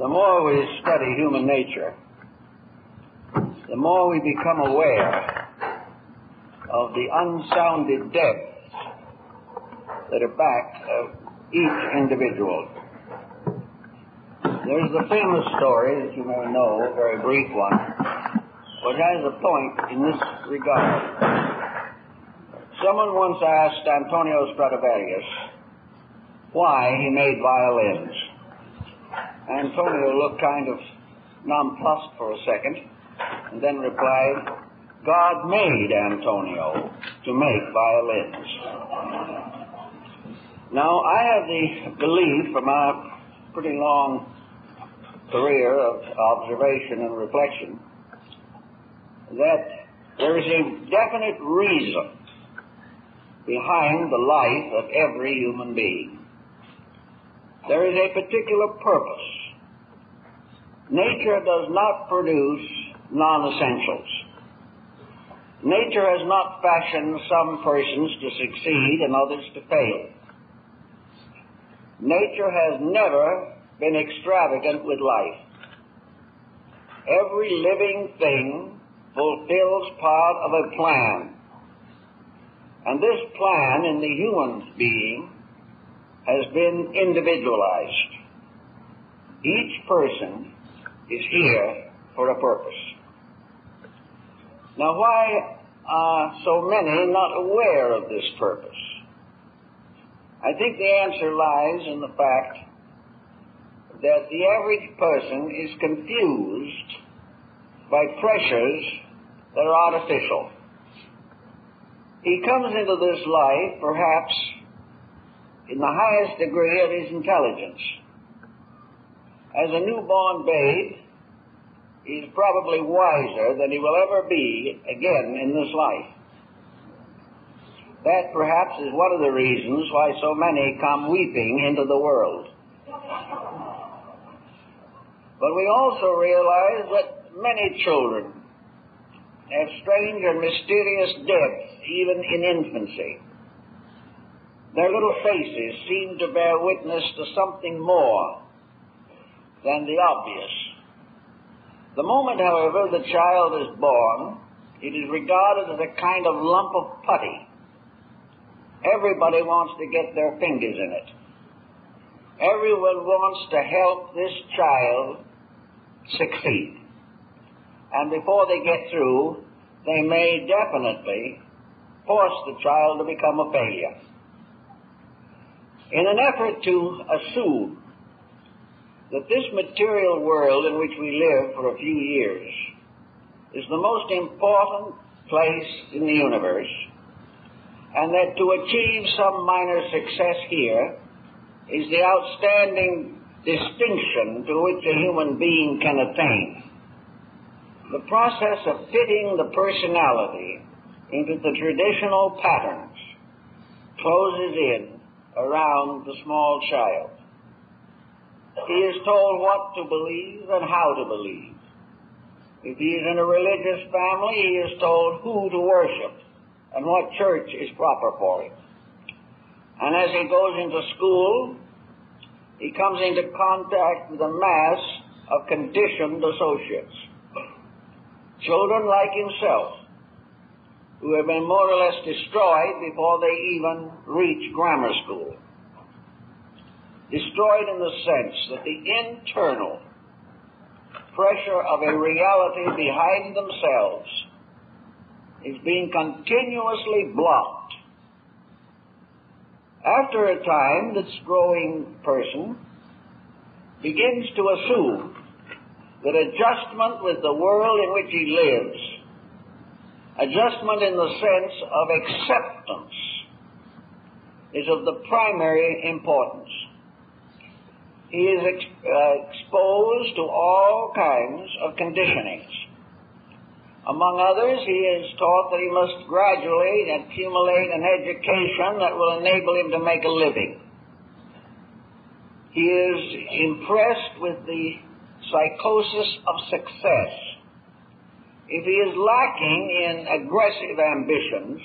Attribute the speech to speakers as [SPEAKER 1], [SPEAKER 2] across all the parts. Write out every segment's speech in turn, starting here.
[SPEAKER 1] The more we study human nature, the more we become aware of the unsounded depths that are back of each individual. There's the famous story that you may know, a very brief one, which has a point in this regard. Someone once asked Antonio Stradivarius why he made violins. Antonio looked kind of nonplussed for a second and then replied, God made Antonio to make violins. Now, I have the belief from a pretty long career of observation and reflection that there is a definite reason behind the life of every human being. There is a particular purpose. Nature does not produce non-essentials. Nature has not fashioned some persons to succeed and others to fail. Nature has never been extravagant with life. Every living thing fulfills part of a plan. And this plan in the human being has been individualized. Each person is here for a purpose. Now, why are so many not aware of this purpose? I think the answer lies in the fact that the average person is confused by pressures that are artificial. He comes into this life perhaps in the highest degree of his intelligence. As a newborn babe, he's probably wiser than he will ever be again in this life. That perhaps is one of the reasons why so many come weeping into the world. But we also realize that many children have strange and mysterious depths even in infancy. Their little faces seem to bear witness to something more than the obvious. The moment, however, the child is born, it is regarded as a kind of lump of putty. Everybody wants to get their fingers in it. Everyone wants to help this child succeed. And before they get through, they may definitely force the child to become a failure. In an effort to assume that this material world in which we live for a few years is the most important place in the universe, and that to achieve some minor success here is the outstanding distinction to which a human being can attain. The process of fitting the personality into the traditional patterns closes in around the small child. He is told what to believe and how to believe. If he is in a religious family, he is told who to worship and what church is proper for him. And as he goes into school, he comes into contact with a mass of conditioned associates. Children like himself, who have been more or less destroyed before they even reach grammar school. Destroyed in the sense that the internal pressure of a reality behind themselves is being continuously blocked. After a time, this growing person begins to assume that adjustment with the world in which he lives, adjustment in the sense of acceptance, is of the primary importance. He is exposed to all kinds of conditionings. Among others, he is taught that he must gradually accumulate an education that will enable him to make a living. He is impressed with the psychosis of success. If he is lacking in aggressive ambitions,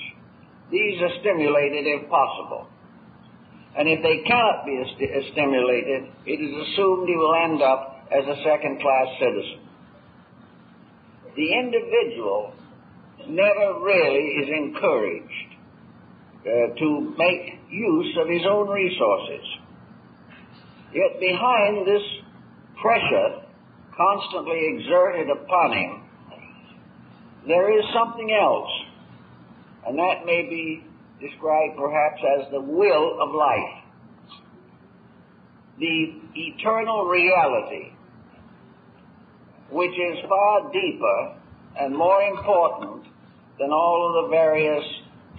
[SPEAKER 1] these are stimulated if possible. And if they cannot be stimulated, it is assumed he will end up as a second-class citizen. The individual never really is encouraged to make use of his own resources. Yet behind this pressure constantly exerted upon him, there is something else, and that may be described perhaps as the will of life, the eternal reality, which is far deeper and more important than all of the various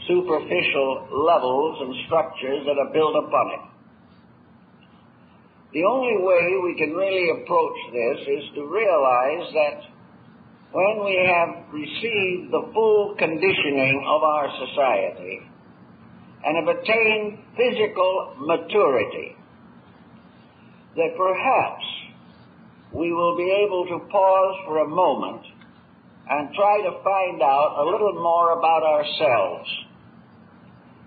[SPEAKER 1] superficial levels and structures that are built upon it. The only way we can really approach this is to realize that when we have received the full conditioning of our society and have attained physical maturity, that perhaps we will be able to pause for a moment and try to find out a little more about ourselves.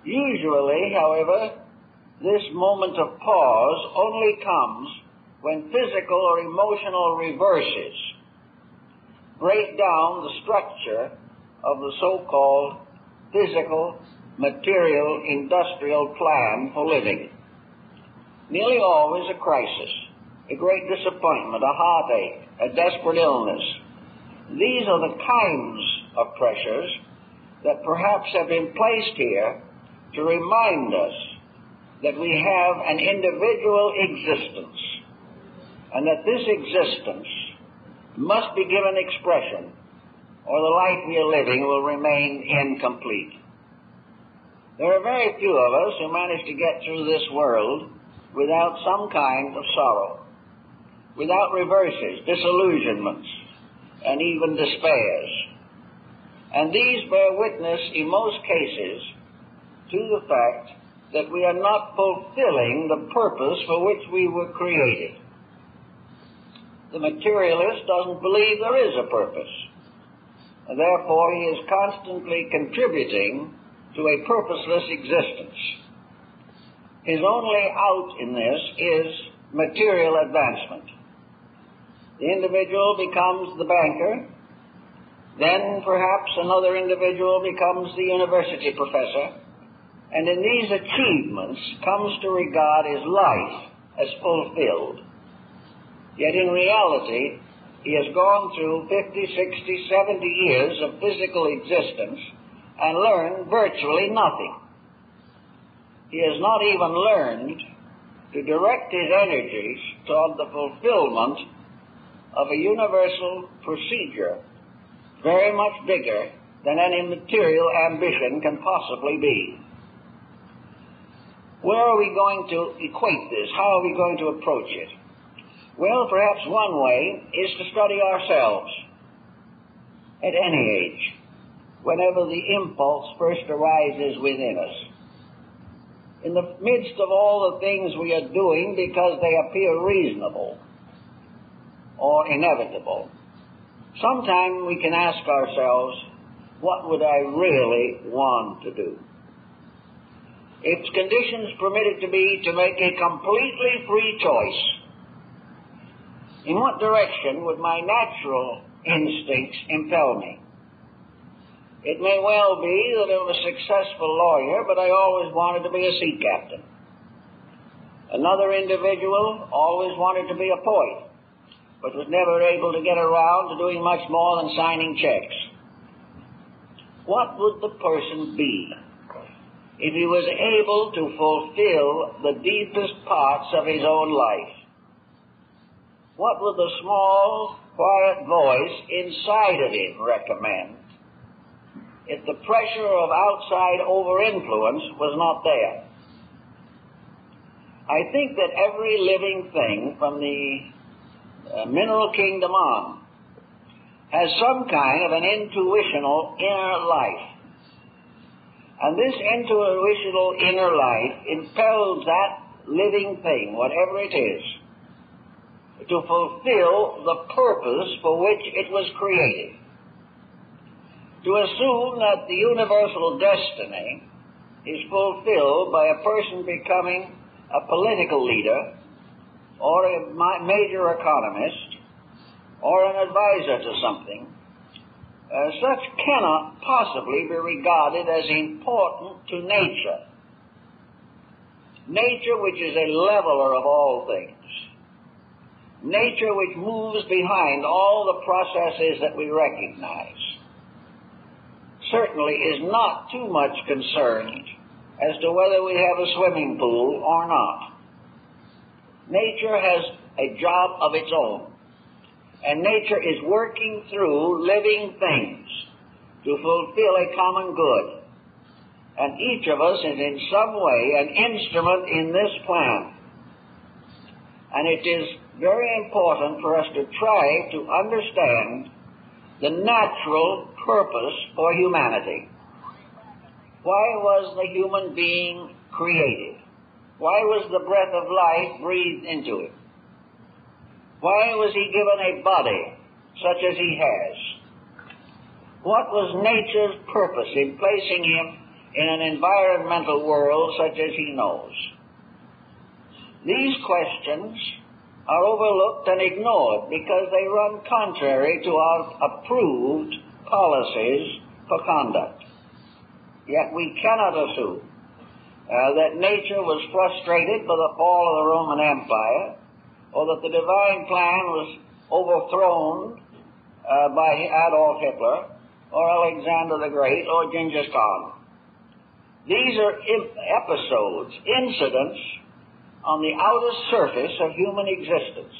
[SPEAKER 1] Usually, however, this moment of pause only comes when physical or emotional reverses break down the structure of the so-called physical, material, industrial plan for living. Nearly always a crisis, a great disappointment, a heartache, a desperate illness. These are the kinds of pressures that perhaps have been placed here to remind us that we have an individual existence, and that this existence must be given expression, or the life we are living will remain incomplete. There are very few of us who manage to get through this world without some kind of sorrow, without reverses, disillusionments, and even despairs. And these bear witness, in most cases, to the fact that we are not fulfilling the purpose for which we were created. The materialist doesn't believe there is a purpose, and therefore he is constantly contributing to a purposeless existence. His only out in this is material advancement. The individual becomes the banker, then perhaps another individual becomes the university professor, and in these achievements comes to regard his life as fulfilled. Yet in reality, he has gone through 50, 60, 70 years of physical existence and learned virtually nothing. He has not even learned to direct his energies toward the fulfillment of a universal procedure very much bigger than any material ambition can possibly be. Where are we going to equate this? How are we going to approach it? Well, perhaps one way is to study ourselves at any age, whenever the impulse first arises within us. In the midst of all the things we are doing because they appear reasonable or inevitable, sometime we can ask ourselves, what would I really want to do? If conditions permitted to be to make a completely free choice, in what direction would my natural instincts impel me? It may well be that I'm a successful lawyer, but I always wanted to be a sea captain. Another individual always wanted to be a poet, but was never able to get around to doing much more than signing checks. What would the person be if he was able to fulfill the deepest parts of his own life? What would the small, quiet voice inside of him recommend if the pressure of outside over-influence was not there? I think that every living thing from the mineral kingdom on has some kind of an intuitional inner life. And this intuitional inner life impels that living thing, whatever it is, to fulfill the purpose for which it was created. To assume that the universal destiny is fulfilled by a person becoming a political leader or a major economist or an advisor to something, such cannot possibly be regarded as important to nature. Nature, which is a leveler of all things, nature which moves behind all the processes that we recognize, certainly is not too much concerned as to whether we have a swimming pool or not. Nature has a job of its own, and nature is working through living things to fulfill a common good. And each of us is in some way an instrument in this plan. And it is very important for us to try to understand the natural purpose for humanity. Why was the human being created? Why was the breath of life breathed into him? Why was he given a body such as he has? What was nature's purpose in placing him in an environmental world such as he knows? These questions are overlooked and ignored because they run contrary to our approved policies for conduct. Yet we cannot assume that nature was frustrated by the fall of the Roman Empire, or that the divine plan was overthrown by Adolf Hitler, or Alexander the Great, or Genghis Khan. These are episodes, incidents on the outer surface of human existence.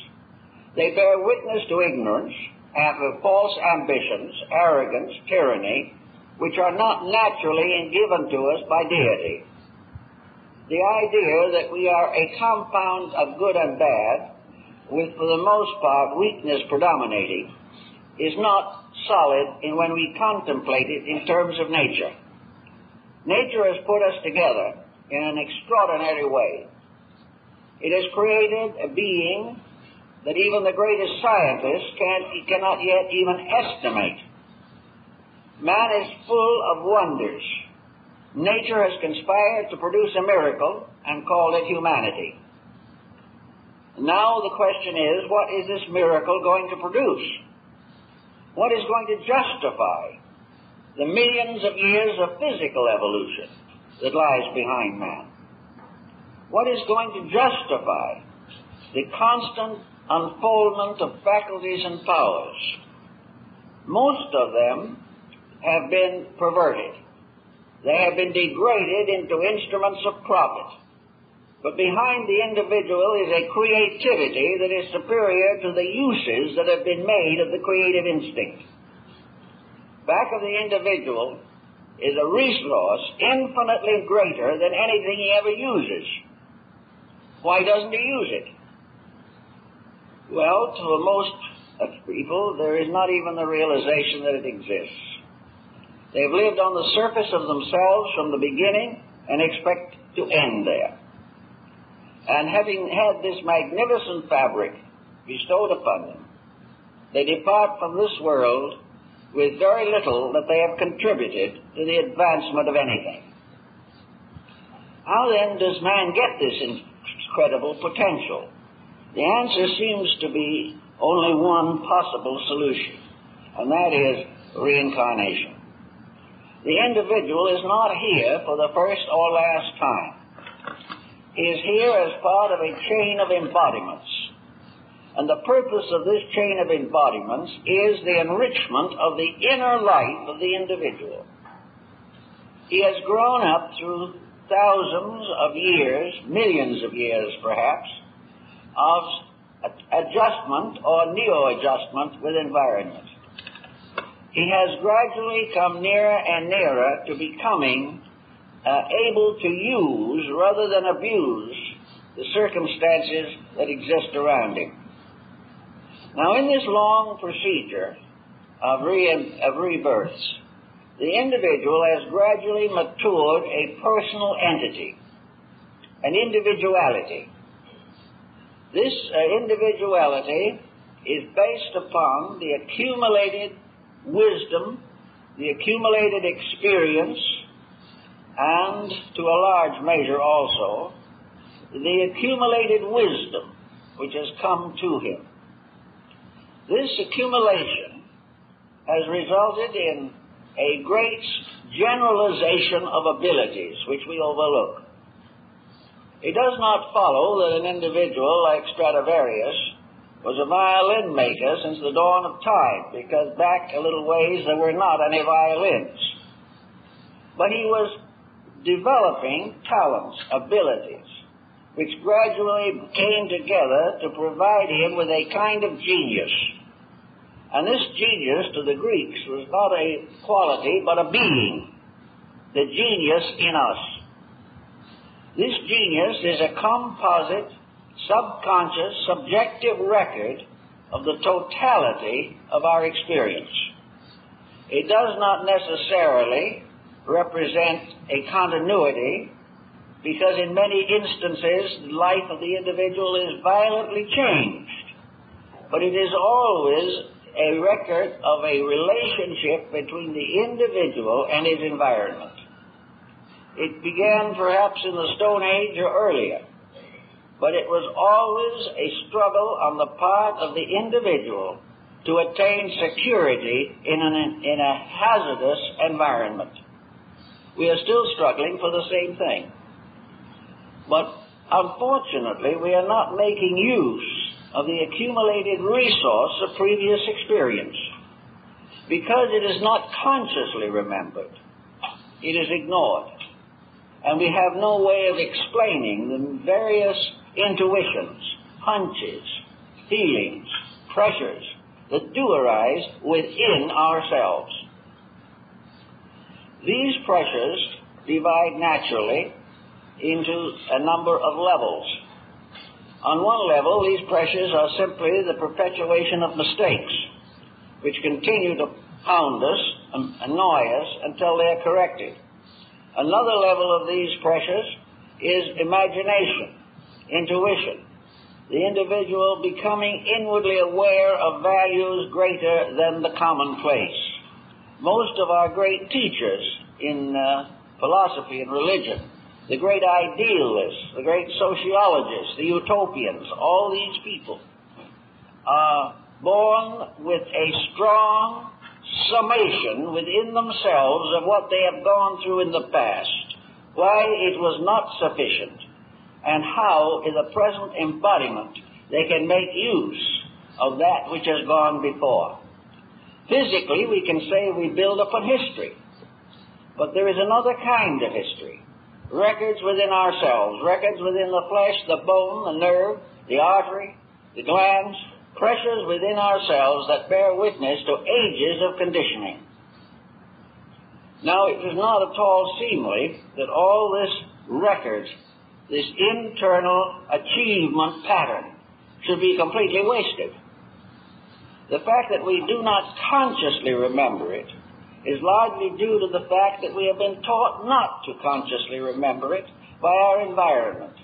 [SPEAKER 1] They bear witness to ignorance, and false ambitions, arrogance, tyranny, which are not naturally given to us by deity. The idea that we are a compound of good and bad, with for the most part weakness predominating, is not solid when we contemplate it in terms of nature. Nature has put us together in an extraordinary way. It has created a being that even the greatest scientists cannot yet even estimate. Man is full of wonders. Nature has conspired to produce a miracle and called it humanity. Now the question is, what is this miracle going to produce? What is going to justify the millions of years of physical evolution that lies behind man? What is going to justify the constant unfoldment of faculties and powers? Most of them have been perverted. They have been degraded into instruments of profit. But behind the individual is a creativity that is superior to the uses that have been made of the creative instinct. Back of the individual is a resource infinitely greater than anything he ever uses. Why doesn't he use it? Well, to the most people, there is not even the realization that it exists. They've lived on the surface of themselves from the beginning and expect to end there. And having had this magnificent fabric bestowed upon them, they depart from this world with very little that they have contributed to the advancement of anything. How then does man get this incredible potential? The answer seems to be only one possible solution, and that is reincarnation. The individual is not here for the first or last time. He is here as part of a chain of embodiments. And the purpose of this chain of embodiments is the enrichment of the inner life of the individual. He has grown up through thousands of years, millions of years perhaps, of adjustment or neo-adjustment with environment. He has gradually come nearer and nearer to becoming able to use rather than abuse the circumstances that exist around him. Now, in this long procedure of rebirths, the individual has gradually matured a personal entity, an individuality. This individuality is based upon the accumulated wisdom, the accumulated experience, and to a large measure also, the accumulated wisdom which has come to him. This accumulation has resulted in a great generalization of abilities which we overlook. It does not follow that an individual like Stradivarius was a violin maker since the dawn of time, because back a little ways there were not any violins. But he was developing talents, abilities, which gradually came together to provide him with a kind of genius. And this genius to the Greeks was not a quality, but a being, the genius in us. This genius is a composite, subconscious, subjective record of the totality of our experience. It does not necessarily represent a continuity, because in many instances the life of the individual is violently changed. But it is always a record of a relationship between the individual and his environment. It began perhaps in the Stone Age or earlier, but it was always a struggle on the part of the individual to attain security in a hazardous environment. We are still struggling for the same thing. But unfortunately, we are not making use of the accumulated resource of previous experience, because it is not consciously remembered. It is ignored. And we have no way of explaining the various intuitions, hunches, feelings, pressures that do arise within ourselves. These pressures divide naturally into a number of levels. On one level, these pressures are simply the perpetuation of mistakes, which continue to pound us and annoy us until they are corrected. Another level of these pressures is imagination, intuition, the individual becoming inwardly aware of values greater than the commonplace. Most of our great teachers in philosophy and religion, the great idealists, the great sociologists, the utopians, all these people are born with a strong summation within themselves of what they have gone through in the past, why it was not sufficient, and how in the present embodiment they can make use of that which has gone before. Physically, we can say we build upon history, but there is another kind of history. Records within ourselves, records within the flesh, the bone, the nerve, the artery, the glands, pressures within ourselves that bear witness to ages of conditioning. Now, it is not at all seemly that all this record, this internal achievement pattern, should be completely wasted. The fact that we do not consciously remember it is largely due to the fact that we have been taught not to consciously remember it by our environment.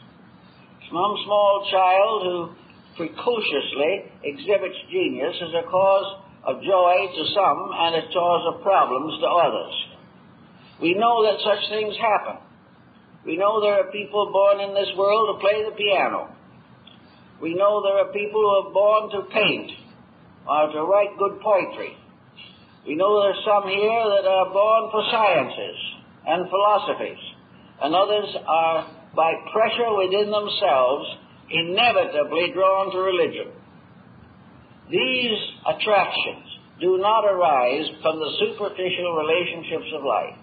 [SPEAKER 1] Some small child who precociously exhibits genius is a cause of joy to some and a cause of problems to others. We know that such things happen. We know there are people born in this world to play the piano. We know there are people who are born to paint or to write good poetry. We know there are some here that are born for sciences and philosophies, and others are, by pressure within themselves, inevitably drawn to religion. These attractions do not arise from the superficial relationships of life.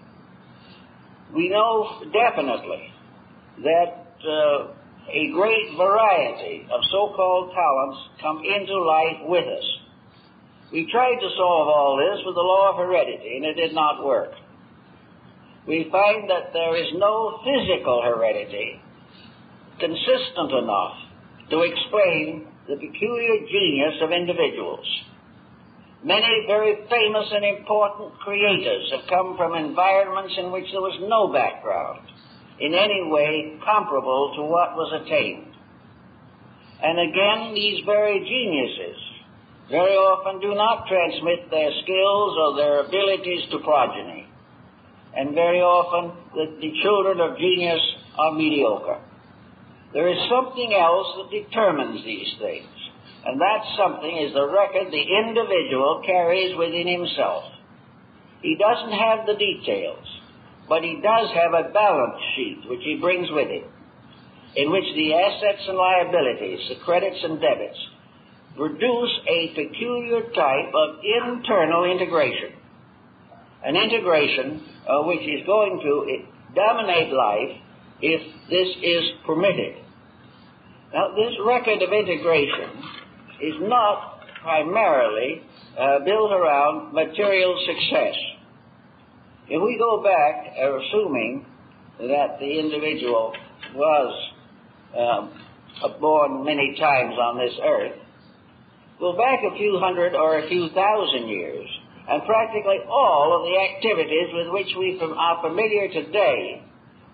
[SPEAKER 1] We know definitely that a great variety of so-called talents come into life with us. We tried to solve all this with the law of heredity, and it did not work. We find that there is no physical heredity consistent enough to explain the peculiar genius of individuals. Many very famous and important creators have come from environments in which there was no background in any way comparable to what was attained. And again, these very geniuses very often do not transmit their skills or their abilities to progeny. And very often the children of genius are mediocre. There is something else that determines these things, and that something is the record the individual carries within himself. He doesn't have the details, but he does have a balance sheet which he brings with him, in which the assets and liabilities, the credits and debits, produce a peculiar type of internal integration, an integration which is going to dominate life if this is permitted. Now, this record of integration is not primarily built around material success. If we go back, assuming that the individual was born many times on this earth, go back a few hundred or a few thousand years, and practically all of the activities with which we are familiar today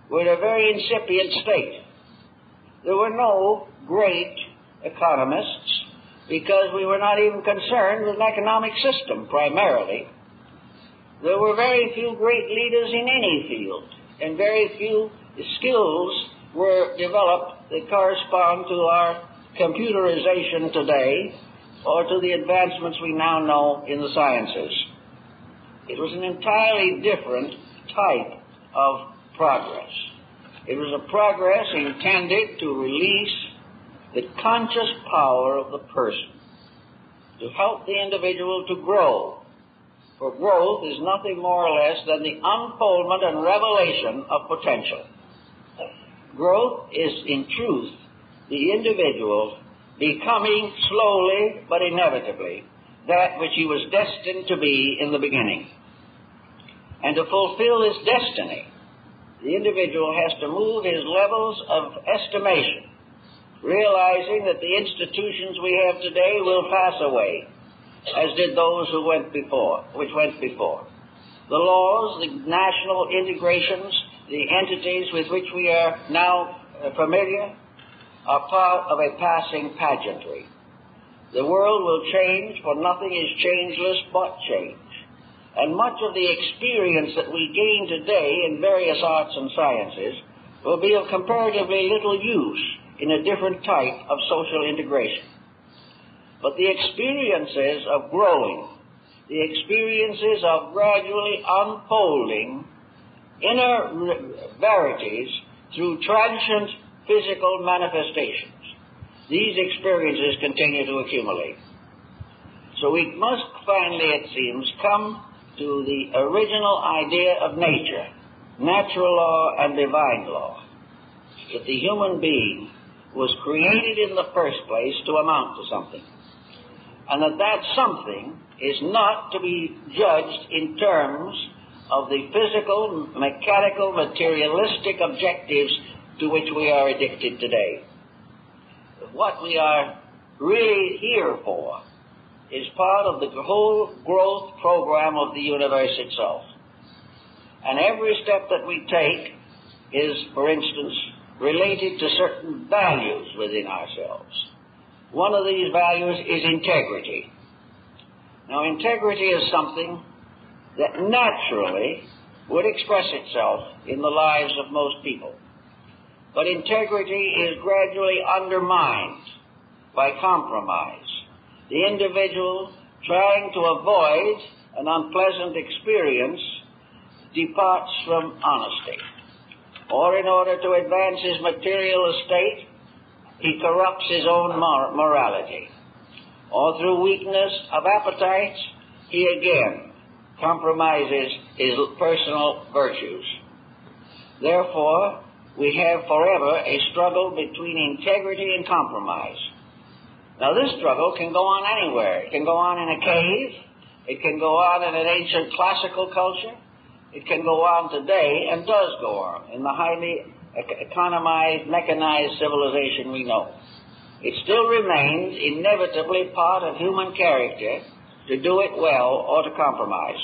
[SPEAKER 1] were in a very incipient state. There were no great economists because we were not even concerned with an economic system primarily. There were very few great leaders in any field, and very few skills were developed that correspond to our computerization today or to the advancements we now know in the sciences. It was an entirely different type of progress. It was a progress intended to release the conscious power of the person, to help the individual to grow. For growth is nothing more or less than the unfoldment and revelation of potential. Growth is, in truth, the individual becoming slowly but inevitably that which he was destined to be in the beginning. And to fulfill this destiny, the individual has to move his levels of estimation, realizing that the institutions we have today will pass away, as did those which went before. The laws, the national integrations, the entities with which we are now familiar are part of a passing pageantry. The world will change, for nothing is changeless but change. And much of the experience that we gain today in various arts and sciences will be of comparatively little use in a different type of social integration. But the experiences of growing, the experiences of gradually unfolding inner verities through transient physical manifestations, these experiences continue to accumulate. So we must finally, it seems, come to the original idea of nature, natural law and divine law, that the human being was created in the first place to amount to something, and that something is not to be judged in terms of the physical, mechanical, materialistic objectives to which we are addicted today. What we are really here for is part of the whole growth program of the universe itself. And every step that we take is, for instance, related to certain values within ourselves. One of these values is integrity. Now, integrity is something that naturally would express itself in the lives of most people. But integrity is gradually undermined by compromise. The individual, trying to avoid an unpleasant experience, departs from honesty. Or in order to advance his material estate, he corrupts his own morality. Or through weakness of appetites, he again compromises his personal virtues. Therefore, we have forever a struggle between integrity and compromise. Now, this struggle can go on anywhere. It can go on in a cave. It can go on in an ancient classical culture. It can go on today, and does go on, in the highly economized, mechanized civilization we know. It still remains inevitably part of human character to do it well or to compromise.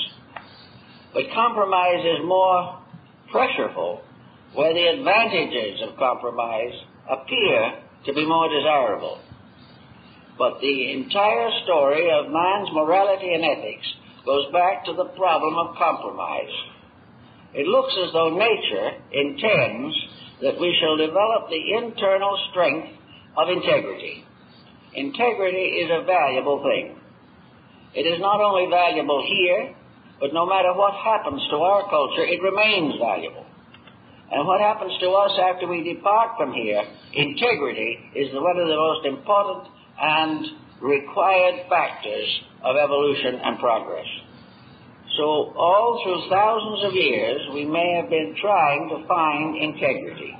[SPEAKER 1] But compromise is more pressureful where the advantages of compromise appear to be more desirable. But the entire story of man's morality and ethics goes back to the problem of compromise. It looks as though nature intends that we shall develop the internal strength of integrity. Integrity is a valuable thing. It is not only valuable here, but no matter what happens to our culture, it remains valuable. And what happens to us after we depart from here, integrity is one of the most important and required factors of evolution and progress. So all through thousands of years, we may have been trying to find integrity.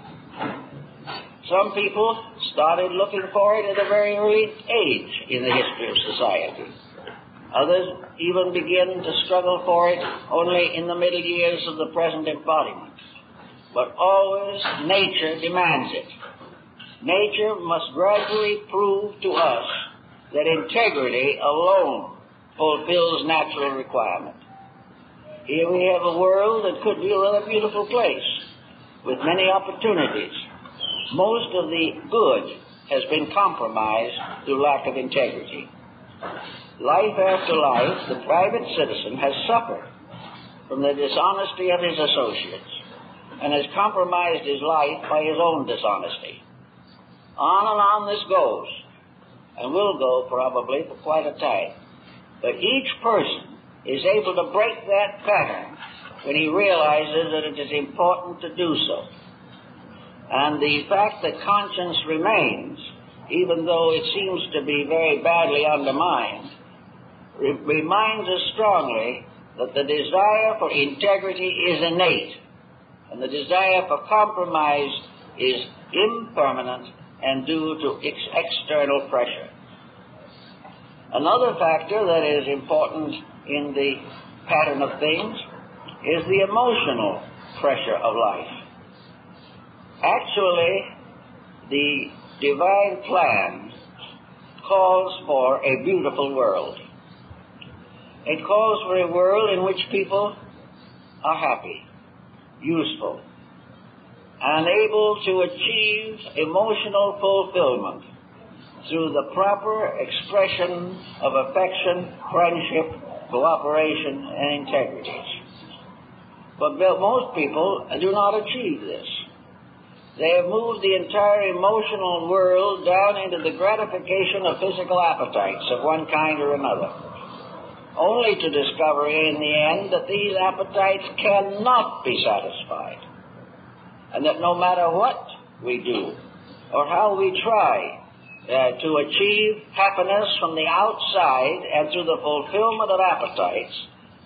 [SPEAKER 1] Some people started looking for it at a very early age in the history of society. Others even begin to struggle for it only in the middle years of the present embodiment. But always nature demands it. Nature must gradually prove to us that integrity alone fulfills natural requirement. Here we have a world that could be a rather beautiful place with many opportunities. Most of the good has been compromised through lack of integrity. Life after life, the private citizen has suffered from the dishonesty of his associates and has compromised his life by his own dishonesty. On and on this goes, and will go probably for quite a time. But each person is able to break that pattern when he realizes that it is important to do so. And the fact that conscience remains, even though it seems to be very badly undermined, reminds us strongly that the desire for integrity is innate, and the desire for compromise is impermanent and due to external pressure. Another factor that is important in the pattern of things is the emotional pressure of life. Actually, the divine plan calls for a beautiful world. It calls for a world in which people are happy, useful, and able to achieve emotional fulfillment through the proper expression of affection, friendship, cooperation, and integrity. But most people do not achieve this. They have moved the entire emotional world down into the gratification of physical appetites of one kind or another, only to discover in the end that these appetites cannot be satisfied, and that no matter what we do or how we try to achieve happiness from the outside and through the fulfillment of appetites,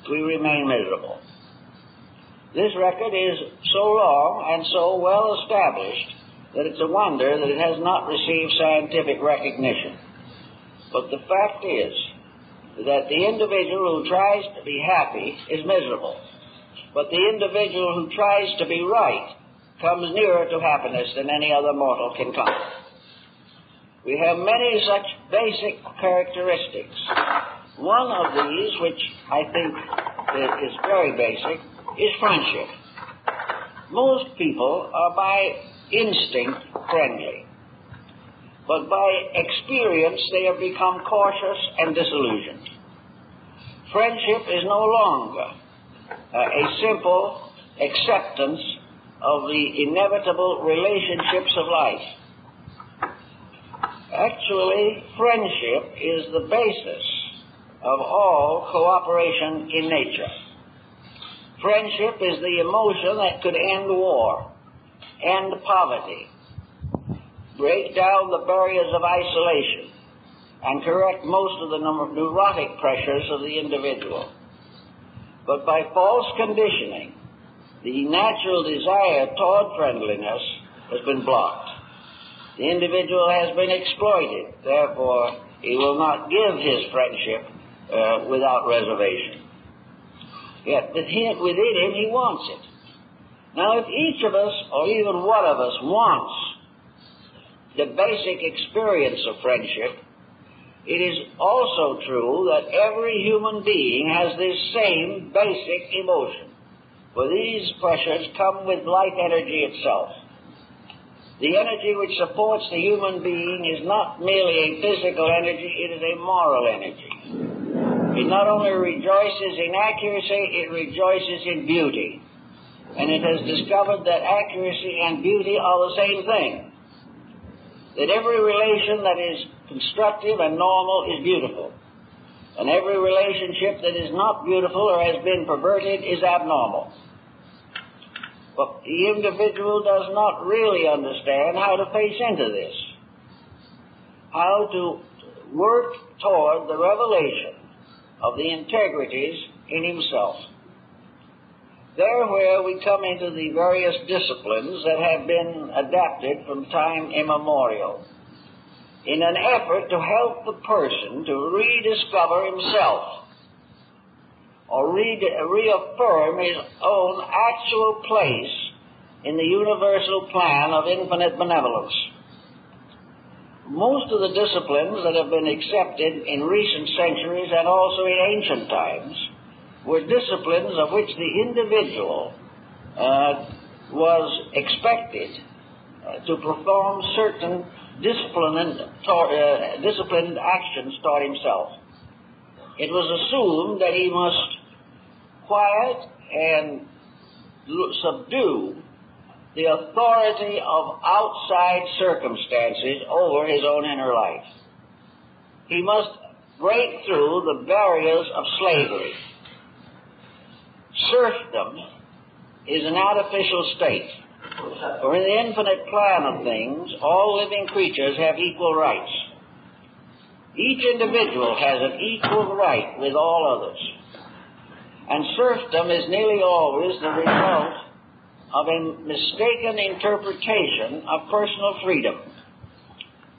[SPEAKER 1] we remain miserable. This record is so long and so well established that it's a wonder that it has not received scientific recognition. But the fact is that the individual who tries to be happy is miserable. But the individual who tries to be right comes nearer to happiness than any other mortal can come. We have many such basic characteristics. One of these, which I think is very basic, is friendship. Most people are by instinct friendly, but by experience they have become cautious and disillusioned. Friendship is no longer a simple acceptance of the inevitable relationships of life. Actually, friendship is the basis of all cooperation in nature. Friendship is the emotion that could end war, end poverty, break down the barriers of isolation, and correct most of the neurotic pressures of the individual. But by false conditioning, the natural desire toward friendliness has been blocked. The individual has been exploited, therefore he will not give his friendship without reservation. Yet within him he wants it. Now if each of us, or even one of us, wants the basic experience of friendship, it is also true that every human being has this same basic emotion, for these pressures come with life energy itself. The energy which supports the human being is not merely a physical energy, it is a moral energy. It not only rejoices in accuracy, it rejoices in beauty. and it has discovered that accuracy and beauty are the same thing. That every relation that is constructive and normal is beautiful, and every relationship that is not beautiful or has been perverted is abnormal. But the individual does not really understand how to face into this, how to work toward the revelation of the integrities in himself. There where we come into the various disciplines that have been adapted from time immemorial in an effort to help the person to rediscover himself or reaffirm his own actual place in the universal plan of infinite benevolence. Most of the disciplines that have been accepted in recent centuries and also in ancient times were disciplines of which the individual was expected to perform certain disciplined actions toward himself. It was assumed that he must quiet and subdue the authority of outside circumstances over his own inner life. He must break through the barriers of slavery. Serfdom is an artificial state, for in the infinite plan of things, all living creatures have equal rights. Each individual has an equal right with all others. And serfdom is nearly always the result of a mistaken interpretation of personal freedom.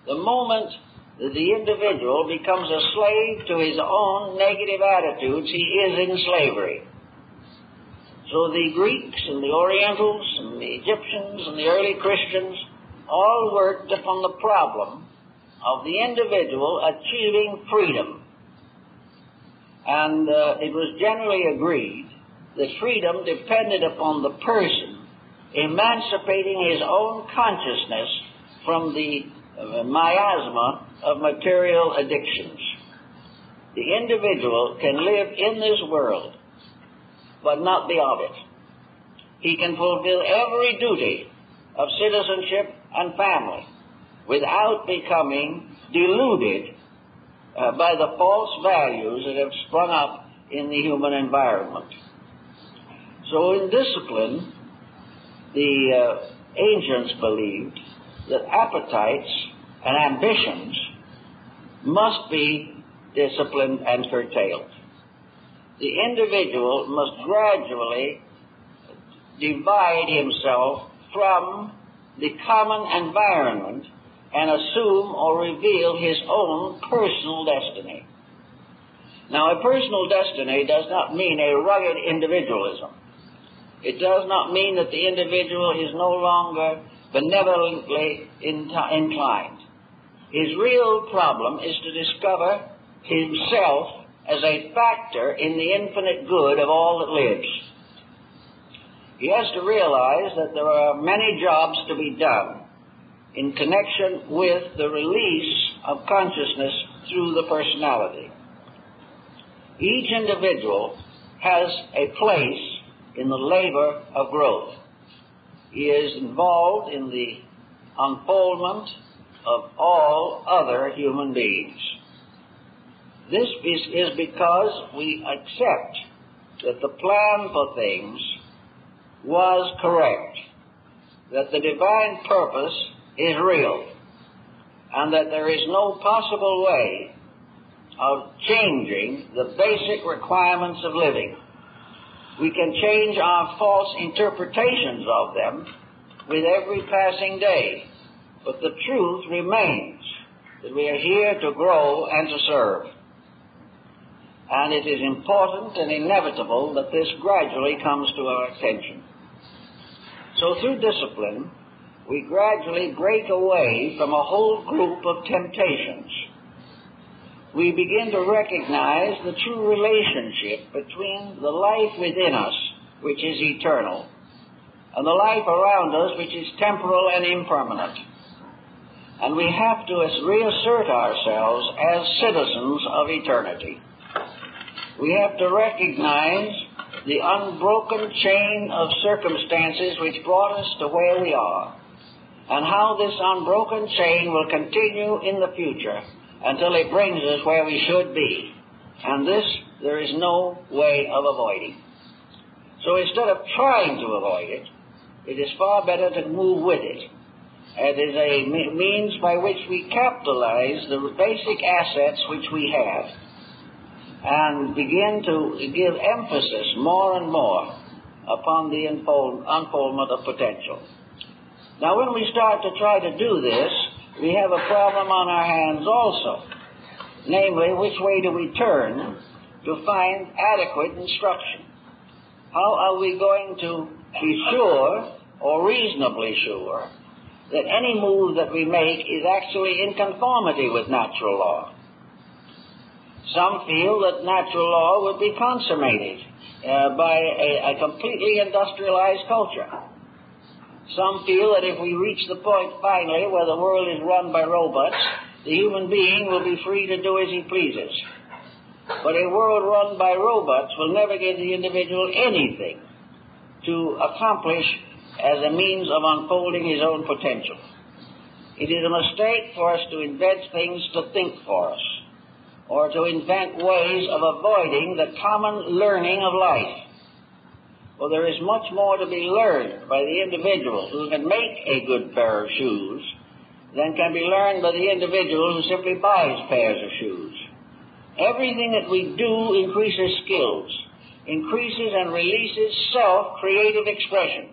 [SPEAKER 1] The moment that the individual becomes a slave to his own negative attitudes, he is in slavery. So the Greeks and the Orientals and the Egyptians and the early Christians all worked upon the problem of the individual achieving freedom. And it was generally agreed that freedom depended upon the person emancipating his own consciousness from the miasma of material addictions. The individual can live in this world, but not be of it. He can fulfill every duty of citizenship and family without becoming deluded by the false values that have sprung up in the human environment. So in discipline, the ancients believed that appetites and ambitions must be disciplined and curtailed. The individual must gradually divide himself from the common environment and assume or reveal his own personal destiny. Now, a personal destiny does not mean a rugged individualism. It does not mean that the individual is no longer benevolently inclined. His real problem is to discover himself as a factor in the infinite good of all that lives. He has to realize that there are many jobs to be done in connection with the release of consciousness through the personality. Each individual has a place in the labor of growth. He is involved in the unfoldment of all other human beings. This is because we accept that the plan for things was correct, that the divine purpose is real, and that there is no possible way of changing the basic requirements of living. We can change our false interpretations of them with every passing day, but the truth remains that we are here to grow and to serve. And it is important and inevitable that this gradually comes to our attention. So through discipline, we gradually break away from a whole group of temptations. We begin to recognize the true relationship between the life within us, which is eternal, and the life around us, which is temporal and impermanent. And we have to reassert ourselves as citizens of eternity. We have to recognize the unbroken chain of circumstances which brought us to where we are, and how this unbroken chain will continue in the future until it brings us where we should be. And this there is no way of avoiding. So instead of trying to avoid it, it is far better to move with it. It is a means by which we capitalize the basic assets which we have and begin to give emphasis more and more upon the unfoldment of potential. Now, when we start to try to do this, we have a problem on our hands also. Namely, which way do we turn to find adequate instruction? How are we going to be sure, or reasonably sure, that any move that we make is actually in conformity with natural law? Some feel that natural law would be consummated by a completely industrialized culture. Some feel that if we reach the point finally where the world is run by robots, the human being will be free to do as he pleases. But a world run by robots will never give the individual anything to accomplish as a means of unfolding his own potential. It is a mistake for us to invent things to think for us, or to invent ways of avoiding the common learning of life. Well, there is much more to be learned by the individual who can make a good pair of shoes than can be learned by the individual who simply buys pairs of shoes. Everything that we do increases skills, increases and releases self-creative expression.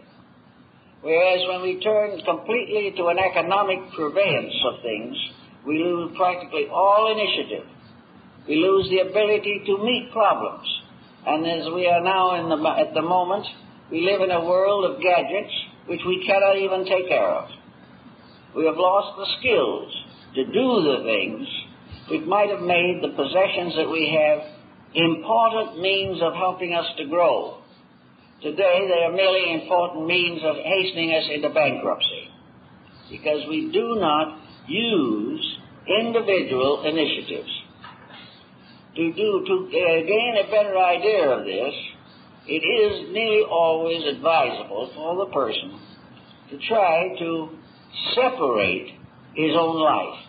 [SPEAKER 1] Whereas when we turn completely to an economic purveyance of things, we lose practically all initiative. We lose the ability to meet problems. And as we are now at the moment, we live in a world of gadgets which we cannot even take care of. We have lost the skills to do the things which might have made the possessions that we have important means of helping us to grow. Today, they are merely important means of hastening us into bankruptcy, because we do not use individual initiatives. To gain a better idea of this, it is nearly always advisable for the person to try to separate his own life,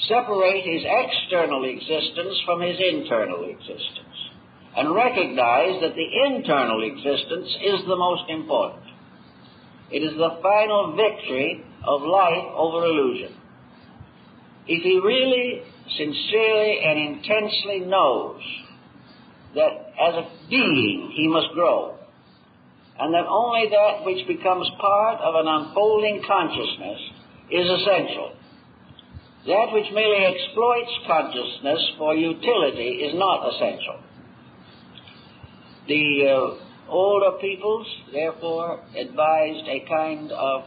[SPEAKER 1] separate his external existence from his internal existence, and recognize that the internal existence is the most important. It is the final victory of life over illusion. If he really, sincerely, and intensely knows that as a being he must grow, and that only that which becomes part of an unfolding consciousness is essential, that which merely exploits consciousness for utility is not essential. The older peoples, therefore, advised a kind of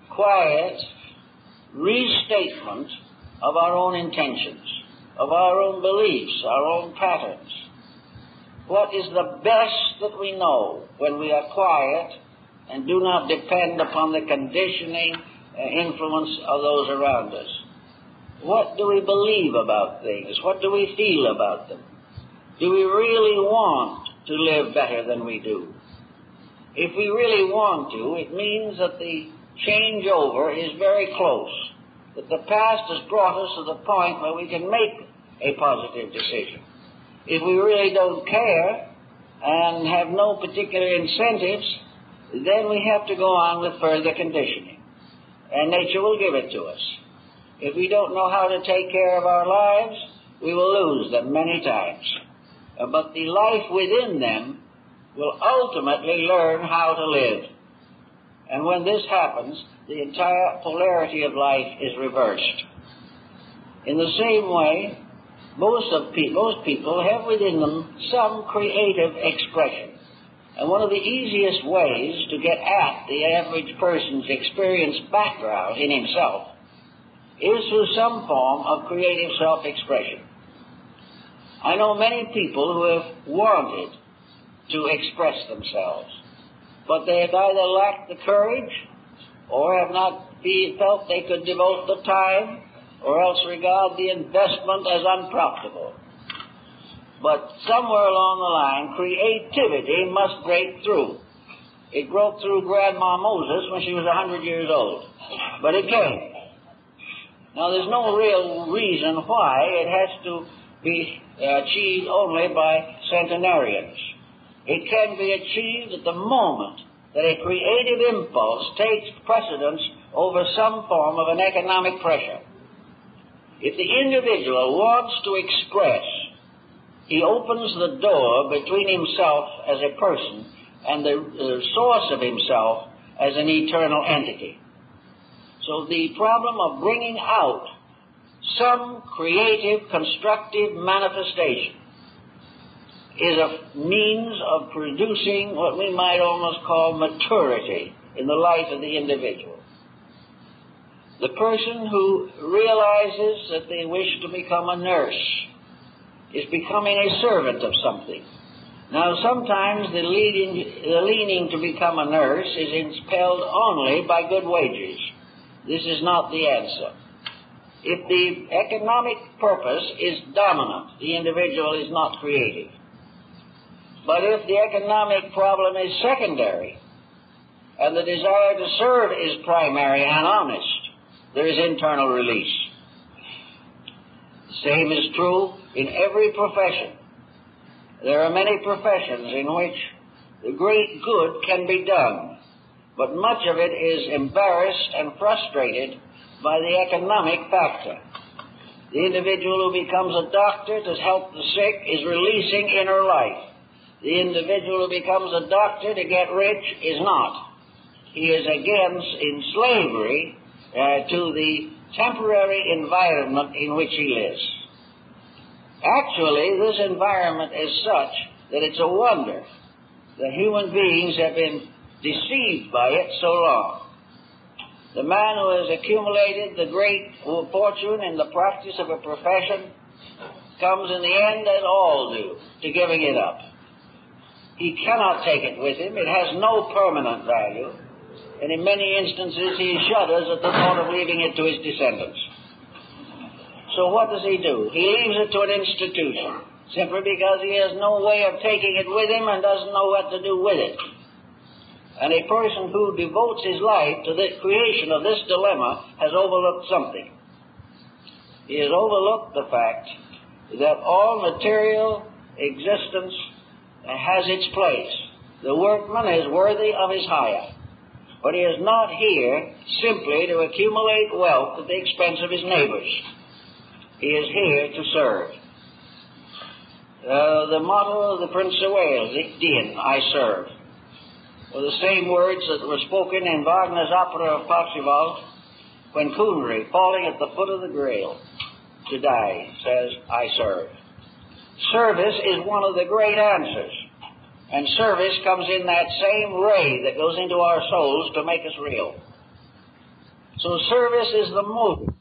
[SPEAKER 1] quiet restatement of our own intentions, of our own beliefs, our own patterns. What is the best that we know when we are quiet and do not depend upon the conditioning influence of those around us? What do we believe about things? What do we feel about them? Do we really want to live better than we do? If we really want to, it means that the changeover is very close, that the past has brought us to the point where we can make a positive decision. If we really don't care and have no particular incentives, then we have to go on with further conditioning, and nature will give it to us. If we don't know how to take care of our lives, we will lose them many times. But the life within them will ultimately learn how to live. And when this happens, the entire polarity of life is reversed. In the same way, most people have within them some creative expression. And one of the easiest ways to get at the average person's experience background in himself is through some form of creative self-expression. I know many people who have wanted to express themselves, but they have either lacked the courage or have not felt they could devote the time, or else regard the investment as unprofitable. But somewhere along the line, creativity must break through. It broke through Grandma Moses when she was 100 years old. But it came. Now, there's no real reason why it has to be achieved only by centenarians. It can be achieved at the moment that a creative impulse takes precedence over some form of an economic pressure. If the individual wants to express, he opens the door between himself as a person and the source of himself as an eternal entity. So the problem of bringing out some creative, constructive manifestation is a means of producing what we might almost call maturity in the life of the individual. The person who realizes that they wish to become a nurse is becoming a servant of something. Now, sometimes the leaning to become a nurse is impelled only by good wages. This is not the answer. If the economic purpose is dominant, the individual is not creative. But if the economic problem is secondary, and the desire to serve is primary and honest, there is internal release. The same is true in every profession. There are many professions in which the great good can be done, but much of it is embarrassed and frustrated by the economic factor. The individual who becomes a doctor to help the sick is releasing inner life. The individual who becomes a doctor to get rich is not. He is again in slavery to the temporary environment in which he lives. Actually, this environment is such that it's a wonder that human beings have been deceived by it so long. The man who has accumulated the great fortune in the practice of a profession comes in the end, as all do, to giving it up. He cannot take it with him. It has no permanent value. And in many instances, he shudders at the thought of leaving it to his descendants. So what does he do? He leaves it to an institution, simply because he has no way of taking it with him and doesn't know what to do with it. And a person who devotes his life to the creation of this dilemma has overlooked something. He has overlooked the fact that all material existence has its place. The workman is worthy of his hire. But he is not here simply to accumulate wealth at the expense of his neighbors. He is here to serve. The motto of the Prince of Wales, Ich dien, I serve, were the same words that were spoken in Wagner's opera of Parzival when Coonry, falling at the foot of the Grail to die, says, I serve. Service is one of the great answers. And service comes in that same ray that goes into our souls to make us real. So service is the motive.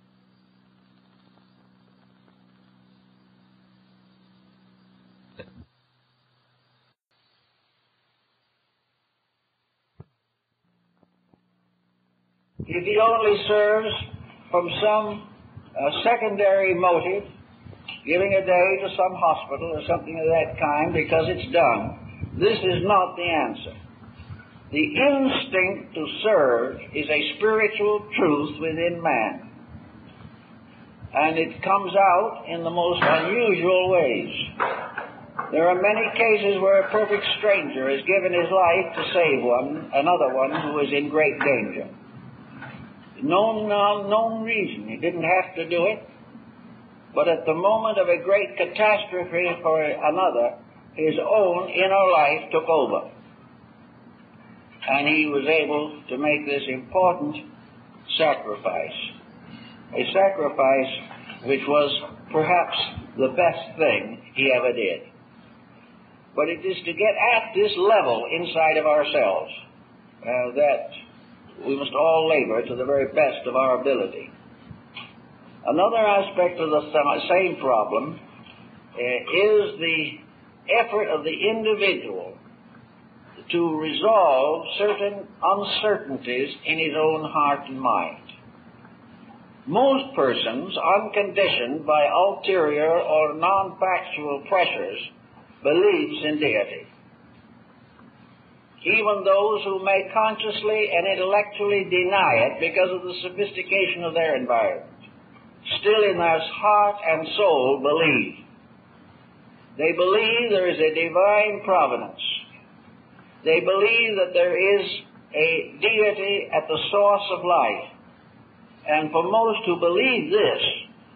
[SPEAKER 1] If he only serves from some secondary motive, giving a day to some hospital or something of that kind because it's done, this is not the answer. The instinct to serve is a spiritual truth within man. And it comes out in the most unusual ways. There are many cases where a perfect stranger has given his life to save another one who is in great danger. No unknown reason. He didn't have to do it. But at the moment of a great catastrophe for another, his own inner life took over. And he was able to make this important sacrifice. A sacrifice which was perhaps the best thing he ever did. But it is to get at this level inside of ourselves that we must all labor to the very best of our ability. Another aspect of the same problem is the effort of the individual to resolve certain uncertainties in his own heart and mind. Most persons, unconditioned by ulterior or non-factual pressures, believes in deity. Even those who may consciously and intellectually deny it because of the sophistication of their environment, still in their heart and soul believe. They believe there is a divine providence. They believe that there is a deity at the source of life. And for most who believe this,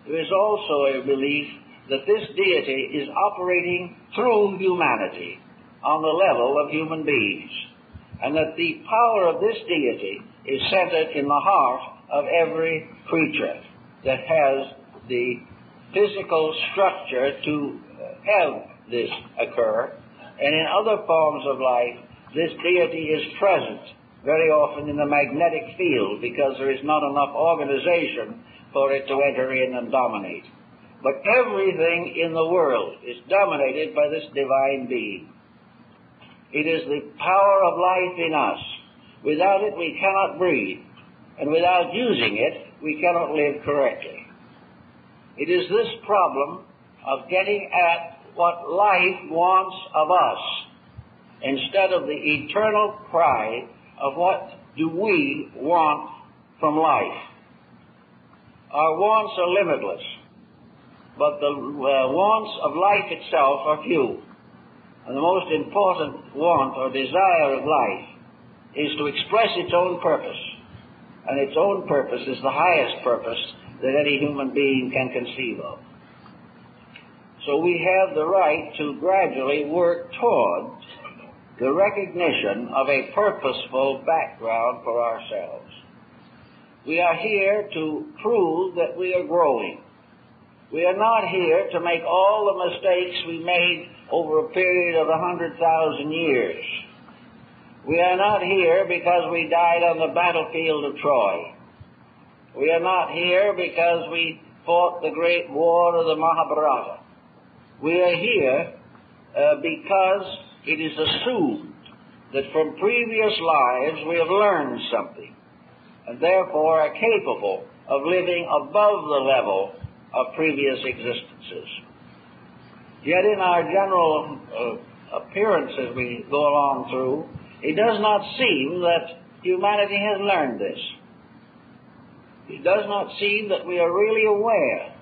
[SPEAKER 1] there is also a belief that this deity is operating through humanity on the level of human beings, and that the power of this deity is centered in the heart of every creature that has the physical structure to have this occur. And in other forms of life, this deity is present very often in the magnetic field because there is not enough organization for it to enter in and dominate. But everything in the world is dominated by this divine being. It is the power of life in us. Without it, we cannot breathe. And without using it, we cannot live correctly. It is this problem of getting at what life wants of us instead of the eternal cry of what do we want from life. Our wants are limitless, but the wants of life itself are few. And the most important want or desire of life is to express its own purpose. And its own purpose is the highest purpose that any human being can conceive of. So we have the right to gradually work toward the recognition of a purposeful background for ourselves. We are here to prove that we are growing. We are not here to make all the mistakes we made over a period of 100,000 years. We are not here because we died on the battlefield of Troy. We are not here because we fought the great war of the Mahabharata. We are here because it is assumed that from previous lives we have learned something, and therefore are capable of living above the level of previous existences. Yet in our general appearance as we go along through, it does not seem that humanity has learned this. It does not seem that we are really aware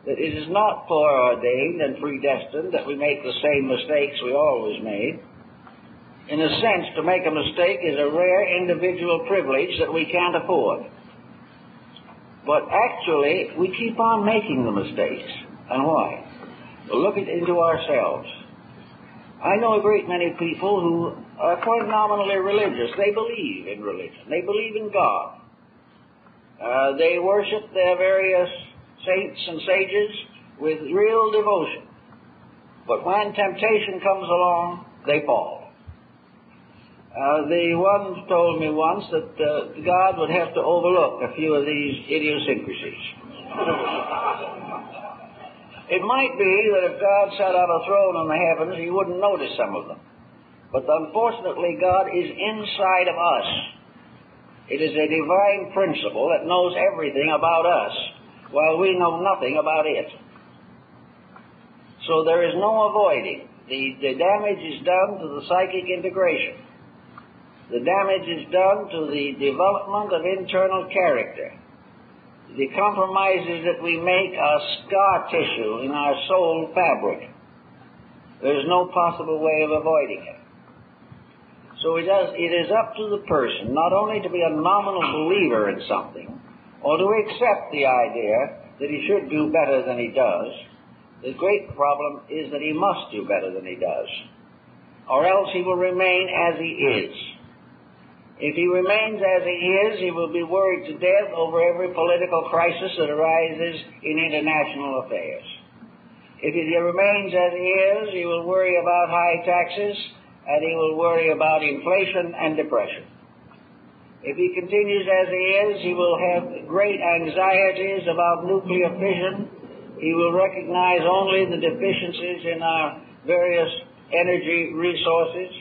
[SPEAKER 1] that it is not foreordained and predestined that we make the same mistakes we always made. In a sense, to make a mistake is a rare individual privilege that we can't afford. But actually, we keep on making the mistakes. And why? Well, look into ourselves. I know a great many people who are quite nominally religious. They believe in religion. They believe in God. They worship their various saints and sages with real devotion. But when temptation comes along, they fall. The one told me once that God would have to overlook a few of these idiosyncrasies. It might be that if God sat on a throne in the heavens, he wouldn't notice some of them. But unfortunately, God is inside of us. It is a divine principle that knows everything about us, while we know nothing about it. So there is no avoiding. The damage is done to the psychic integration. The damage is done to the development of internal character. The compromises that we make are scar tissue in our soul fabric. There is no possible way of avoiding it. So it is up to the person not only to be a nominal believer in something, or to accept the idea that he should do better than he does. The great problem is that he must do better than he does, or else he will remain as he is. If he remains as he is, he will be worried to death over every political crisis that arises in international affairs. If he remains as he is, he will worry about high taxes, and he will worry about inflation and depression. If he continues as he is, he will have great anxieties about nuclear fission. He will recognize only the deficiencies in our various energy resources.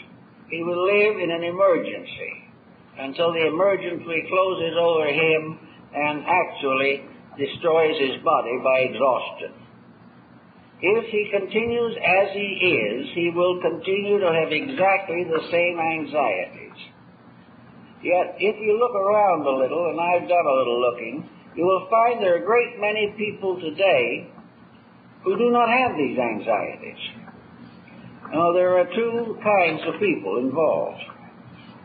[SPEAKER 1] He will live in an emergency until the emergency closes over him and actually destroys his body by exhaustion. If he continues as he is, he will continue to have exactly the same anxieties. Yet, if you look around a little, and I've done a little looking, you will find there are a great many people today who do not have these anxieties. Now, there are two kinds of people involved.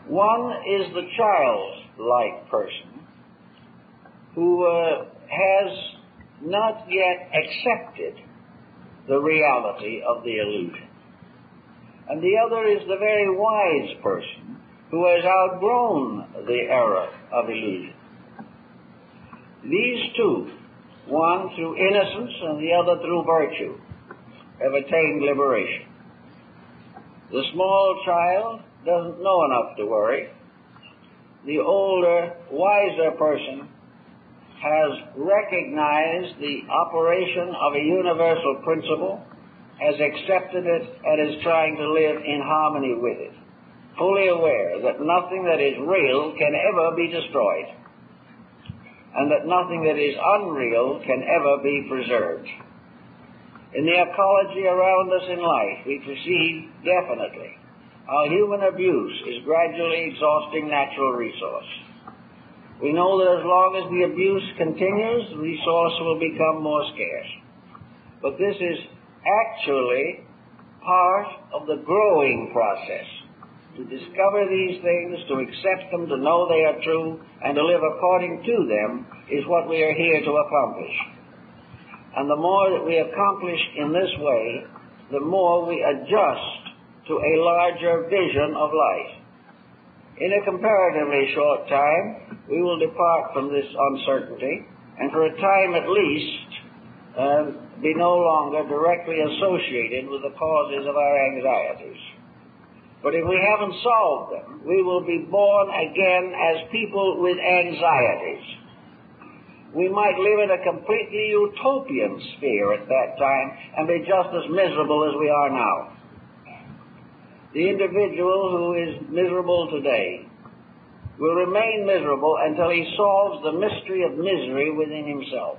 [SPEAKER 1] One is the childlike person who has not yet accepted the reality of the illusion. And the other is the very wise person who has outgrown the error of illusion. These two, one through innocence and the other through virtue, have attained liberation. The small child doesn't know enough to worry. The older, wiser person has recognized the operation of a universal principle, has accepted it, and is trying to live in harmony with it, fully aware that nothing that is real can ever be destroyed, and that nothing that is unreal can ever be preserved. In the ecology around us in life, we perceive definitely how human abuse is gradually exhausting natural resource. We know that as long as the abuse continues, the resource will become more scarce. But this is actually part of the growing process. To discover these things, to accept them, to know they are true, and to live according to them is what we are here to accomplish. And the more that we accomplish in this way, the more we adjust to a larger vision of life. In a comparatively short time, we will depart from this uncertainty, and for a time at least, be no longer directly associated with the causes of our anxieties. But if we haven't solved them, we will be born again as people with anxieties. We might live in a completely utopian sphere at that time and be just as miserable as we are now. The individual who is miserable today will remain miserable until he solves the mystery of misery within himself,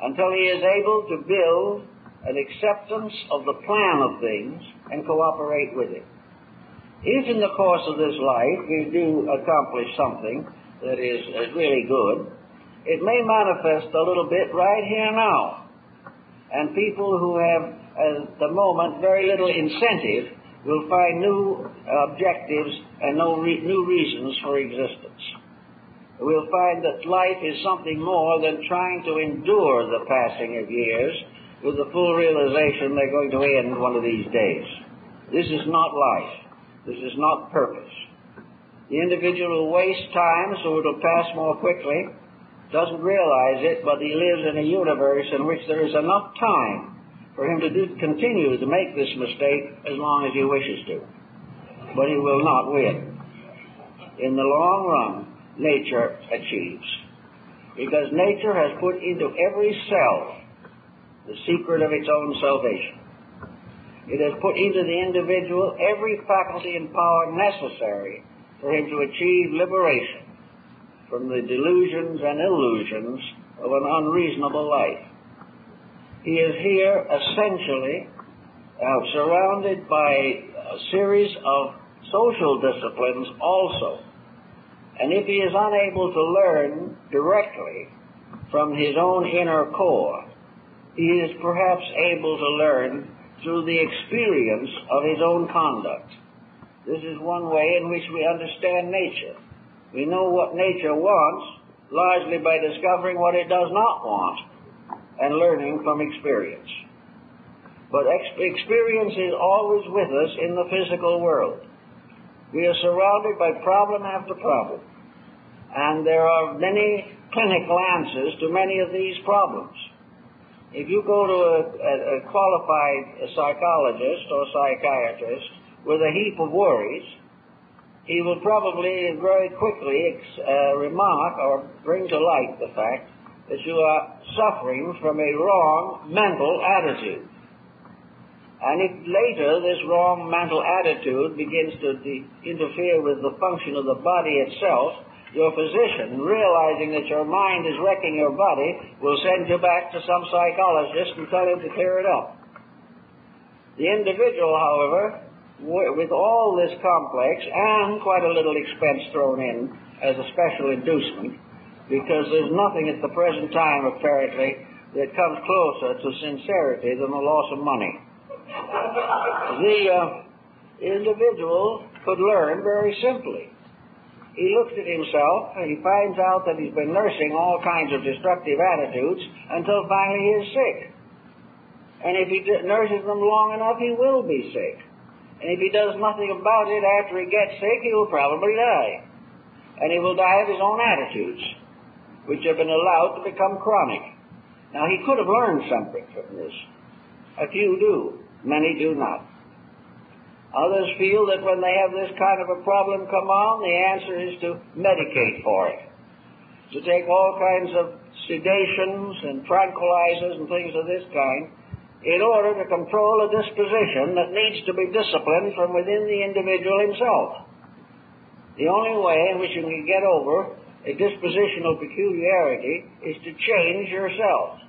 [SPEAKER 1] until he is able to build an acceptance of the plan of things and cooperate with it. If in the course of this life we do accomplish something that is really good, it may manifest a little bit right here now. And people who have, at the moment, very little incentive will find new objectives and new reasons for existence. We'll find that life is something more than trying to endure the passing of years with the full realization they're going to end one of these days. This is not life. This is not purpose. The individual who wastes time so it'll pass more quickly doesn't realize it, but he lives in a universe in which there is enough time for him to continue to make this mistake as long as he wishes to. But he will not win. In the long run, nature achieves. Because nature has put into every cell the secret of its own salvation. It has put into the individual every faculty and power necessary for him to achieve liberation from the delusions and illusions of an unreasonable life. He is here essentially surrounded by a series of social disciplines also. And if he is unable to learn directly from his own inner core, he is perhaps able to learn through the experience of his own conduct. This is one way in which we understand nature. We know what nature wants largely by discovering what it does not want and learning from experience. But experience is always with us in the physical world. We are surrounded by problem after problem, and there are many clinical answers to many of these problems. If you go to a qualified psychologist or psychiatrist with a heap of worries, he will probably very quickly remark or bring to light the fact that you are suffering from a wrong mental attitude. And if later this wrong mental attitude begins to interfere with the function of the body itself, Your physician, realizing that your mind is wrecking your body, will send you back to some psychologist and tell him to clear it up. The individual, however, with all this complex and quite a little expense thrown in as a special inducement, because there's nothing at the present time, apparently, that comes closer to sincerity than the loss of money. The individual could learn very simply. He looks at himself and he finds out that he's been nursing all kinds of destructive attitudes until finally he is sick. And if he nurses them long enough, he will be sick. And if he does nothing about it after he gets sick, he will probably die. And he will die of his own attitudes, which have been allowed to become chronic. Now, he could have learned something from this. A few do. Many do not. Others feel that when they have this kind of a problem come on, the answer is to medicate for it, to take all kinds of sedations and tranquilizers and things of this kind in order to control a disposition that needs to be disciplined from within the individual himself. The only way in which you can get over a dispositional peculiarity is to change yourself.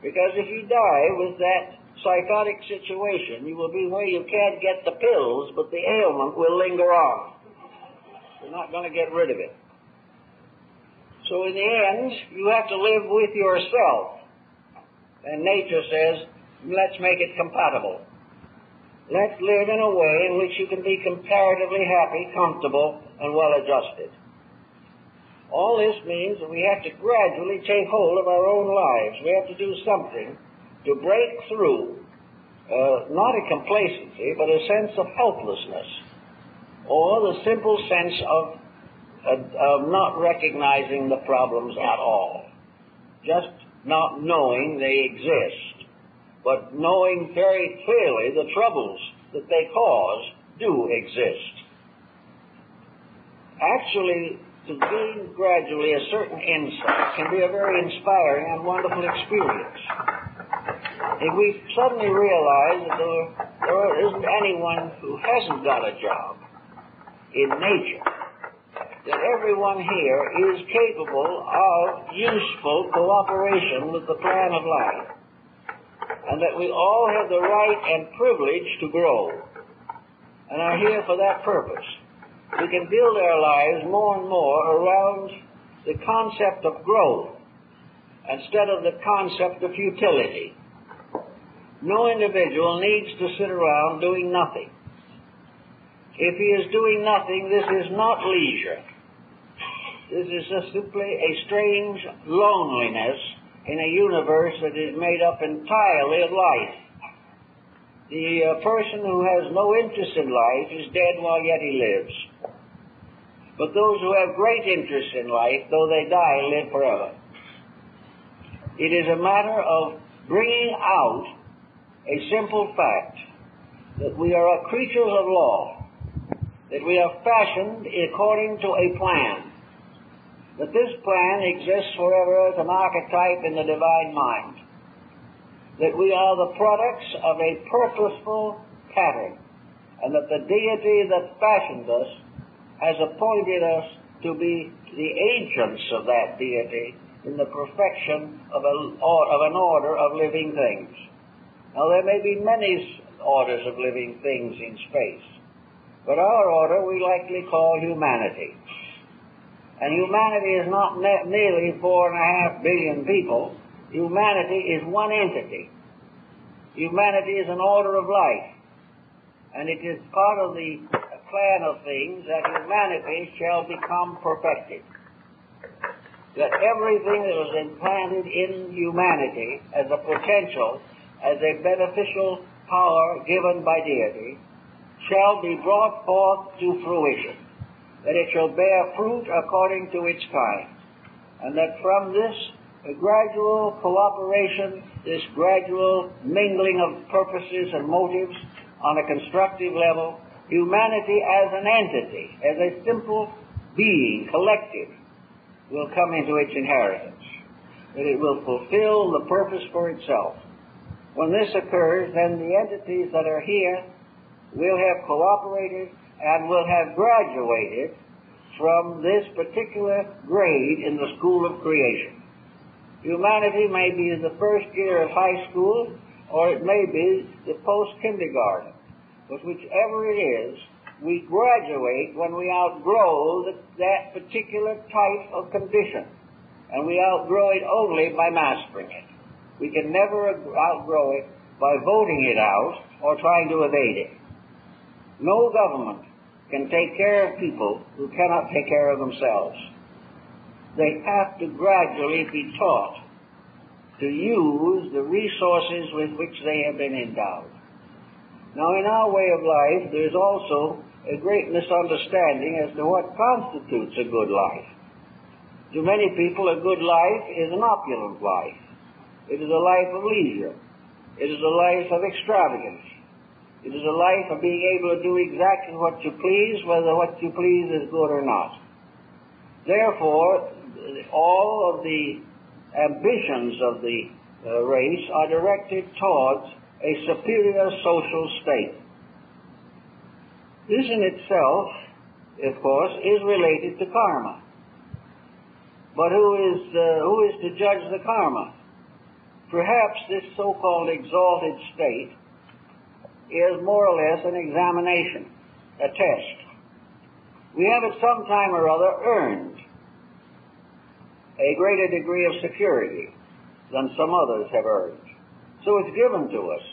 [SPEAKER 1] Because if you die with that psychotic situation, you will be where you can't get the pills, but the ailment will linger on. You're not going to get rid of it. So in the end, you have to live with yourself. And nature says, let's make it compatible. Let's live in a way in which you can be comparatively happy, comfortable, and well-adjusted. All this means that we have to gradually take hold of our own lives. We have to do something to break through, not a complacency, but a sense of helplessness, or the simple sense of not recognizing the problems at all, just not knowing they exist, but knowing very clearly the troubles that they cause do exist. Actually, to gain gradually a certain insight can be a very inspiring and wonderful experience. If we suddenly realize that there isn't anyone who hasn't got a job in nature, that everyone here is capable of useful cooperation with the plan of life, and that we all have the right and privilege to grow, and are here for that purpose, we can build our lives more and more around the concept of growth instead of the concept of futility. No individual needs to sit around doing nothing. If he is doing nothing, this is not leisure. This is just simply a strange loneliness in a universe that is made up entirely of life. The person who has no interest in life is dead while yet he lives. But those who have great interest in life, though they die, live forever. It is a matter of bringing out a simple fact that we are creatures of law, that we are fashioned according to a plan, that this plan exists forever as an archetype in the divine mind, that we are the products of a purposeful pattern, and that the deity that fashioned us has appointed us to be the agents of that deity in the perfection of an order of living things. Now, there may be many orders of living things in space, but our order we likely call humanity. And humanity is not merely 4.5 billion people. Humanity is one entity. Humanity is an order of life. And it is part of the plan of things that humanity shall become perfected. That everything that was implanted in humanity as a potential, as a beneficial power given by deity, shall be brought forth to fruition. That it shall bear fruit according to its kind. And that from this gradual cooperation, this gradual mingling of purposes and motives on a constructive level, humanity as an entity, as a simple being, collective, will come into its inheritance. That it will fulfill the purpose for itself. When this occurs, then the entities that are here will have cooperated and will have graduated from this particular grade in the school of creation. Humanity may be in the first year of high school, or it may be the post-kindergarten. But whichever it is, we graduate when we outgrow that particular type of condition. And we outgrow it only by mastering it. We can never outgrow it by voting it out or trying to evade it. No government can take care of people who cannot take care of themselves. They have to gradually be taught to use the resources with which they have been endowed. Now, in our way of life, there is also a great misunderstanding as to what constitutes a good life. To many people, a good life is an opulent life. It is a life of leisure. It is a life of extravagance. It is a life of being able to do exactly what you please, whether what you please is good or not. Therefore, all of the ambitions of the race are directed towards a superior social state. This in itself, of course, is related to karma. But who is to judge the karma? Perhaps this so-called exalted state is more or less an examination, a test. We have at some time or other earned a greater degree of security than some others have earned. So it's given to us.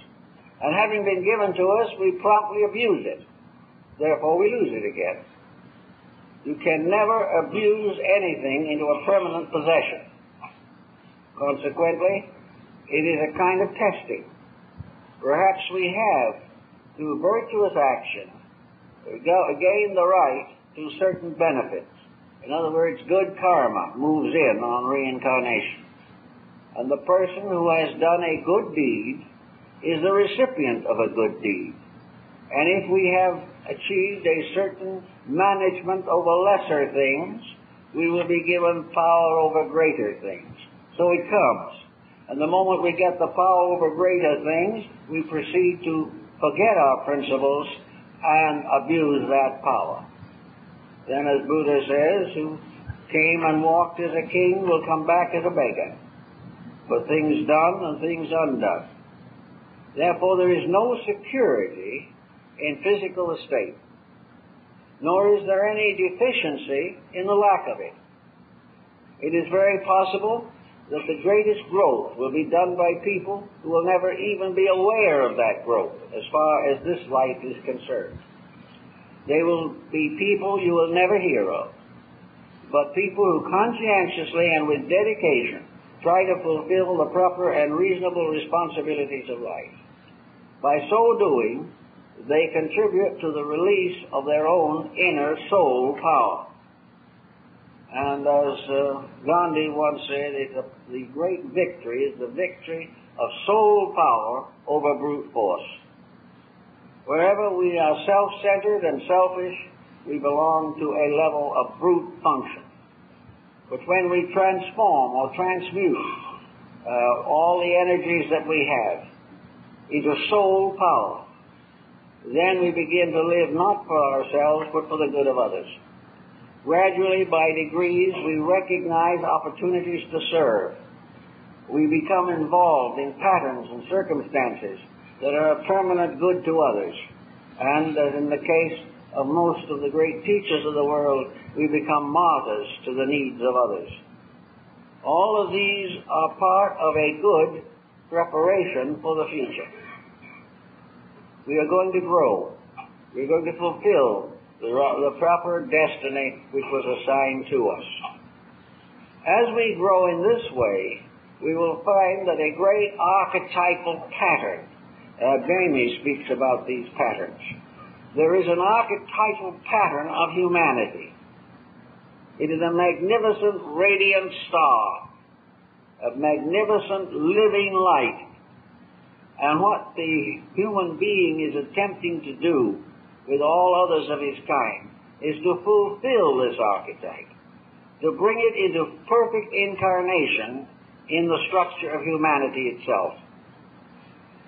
[SPEAKER 1] And having been given to us, we promptly abuse it. Therefore, we lose it again. You can never abuse anything into a permanent possession. Consequently, it is a kind of testing. Perhaps we have, through virtuous action, gained the right to certain benefits. In other words, good karma moves in on reincarnation. And the person who has done a good deed is the recipient of a good deed. And if we have achieved a certain management over lesser things, we will be given power over greater things. So it comes. And the moment we get the power over greater things, we proceed to forget our principles and abuse that power. Then, as Buddha says, who came and walked as a king will come back as a beggar. For things done and things undone. Therefore, there is no security in physical estate, nor is there any deficiency in the lack of it. It is very possible that the greatest growth will be done by people who will never even be aware of that growth as far as this life is concerned. They will be people you will never hear of, but people who conscientiously and with dedication try to fulfill the proper and reasonable responsibilities of life. By so doing, they contribute to the release of their own inner soul power. And as Gandhi once said, the great victory is the victory of soul power over brute force. Wherever we are self-centered and selfish, we belong to a level of brute function. But when we transform or transmute all the energies that we have into soul power, then we begin to live not for ourselves, but for the good of others. Gradually, by degrees, we recognize opportunities to serve. We become involved in patterns and circumstances that are a permanent good to others. And as in the case of most of the great teachers of the world, we become martyrs to the needs of others. All of these are part of a good preparation for the future. We are going to grow. We are going to fulfill the proper destiny which was assigned to us. As we grow in this way, we will find that a great archetypal pattern, Jamie speaks about these patterns. There is an archetypal pattern of humanity. It is a magnificent radiant star, a magnificent living light. And what the human being is attempting to do with all others of his kind is to fulfill this archetype, to bring it into perfect incarnation in the structure of humanity itself.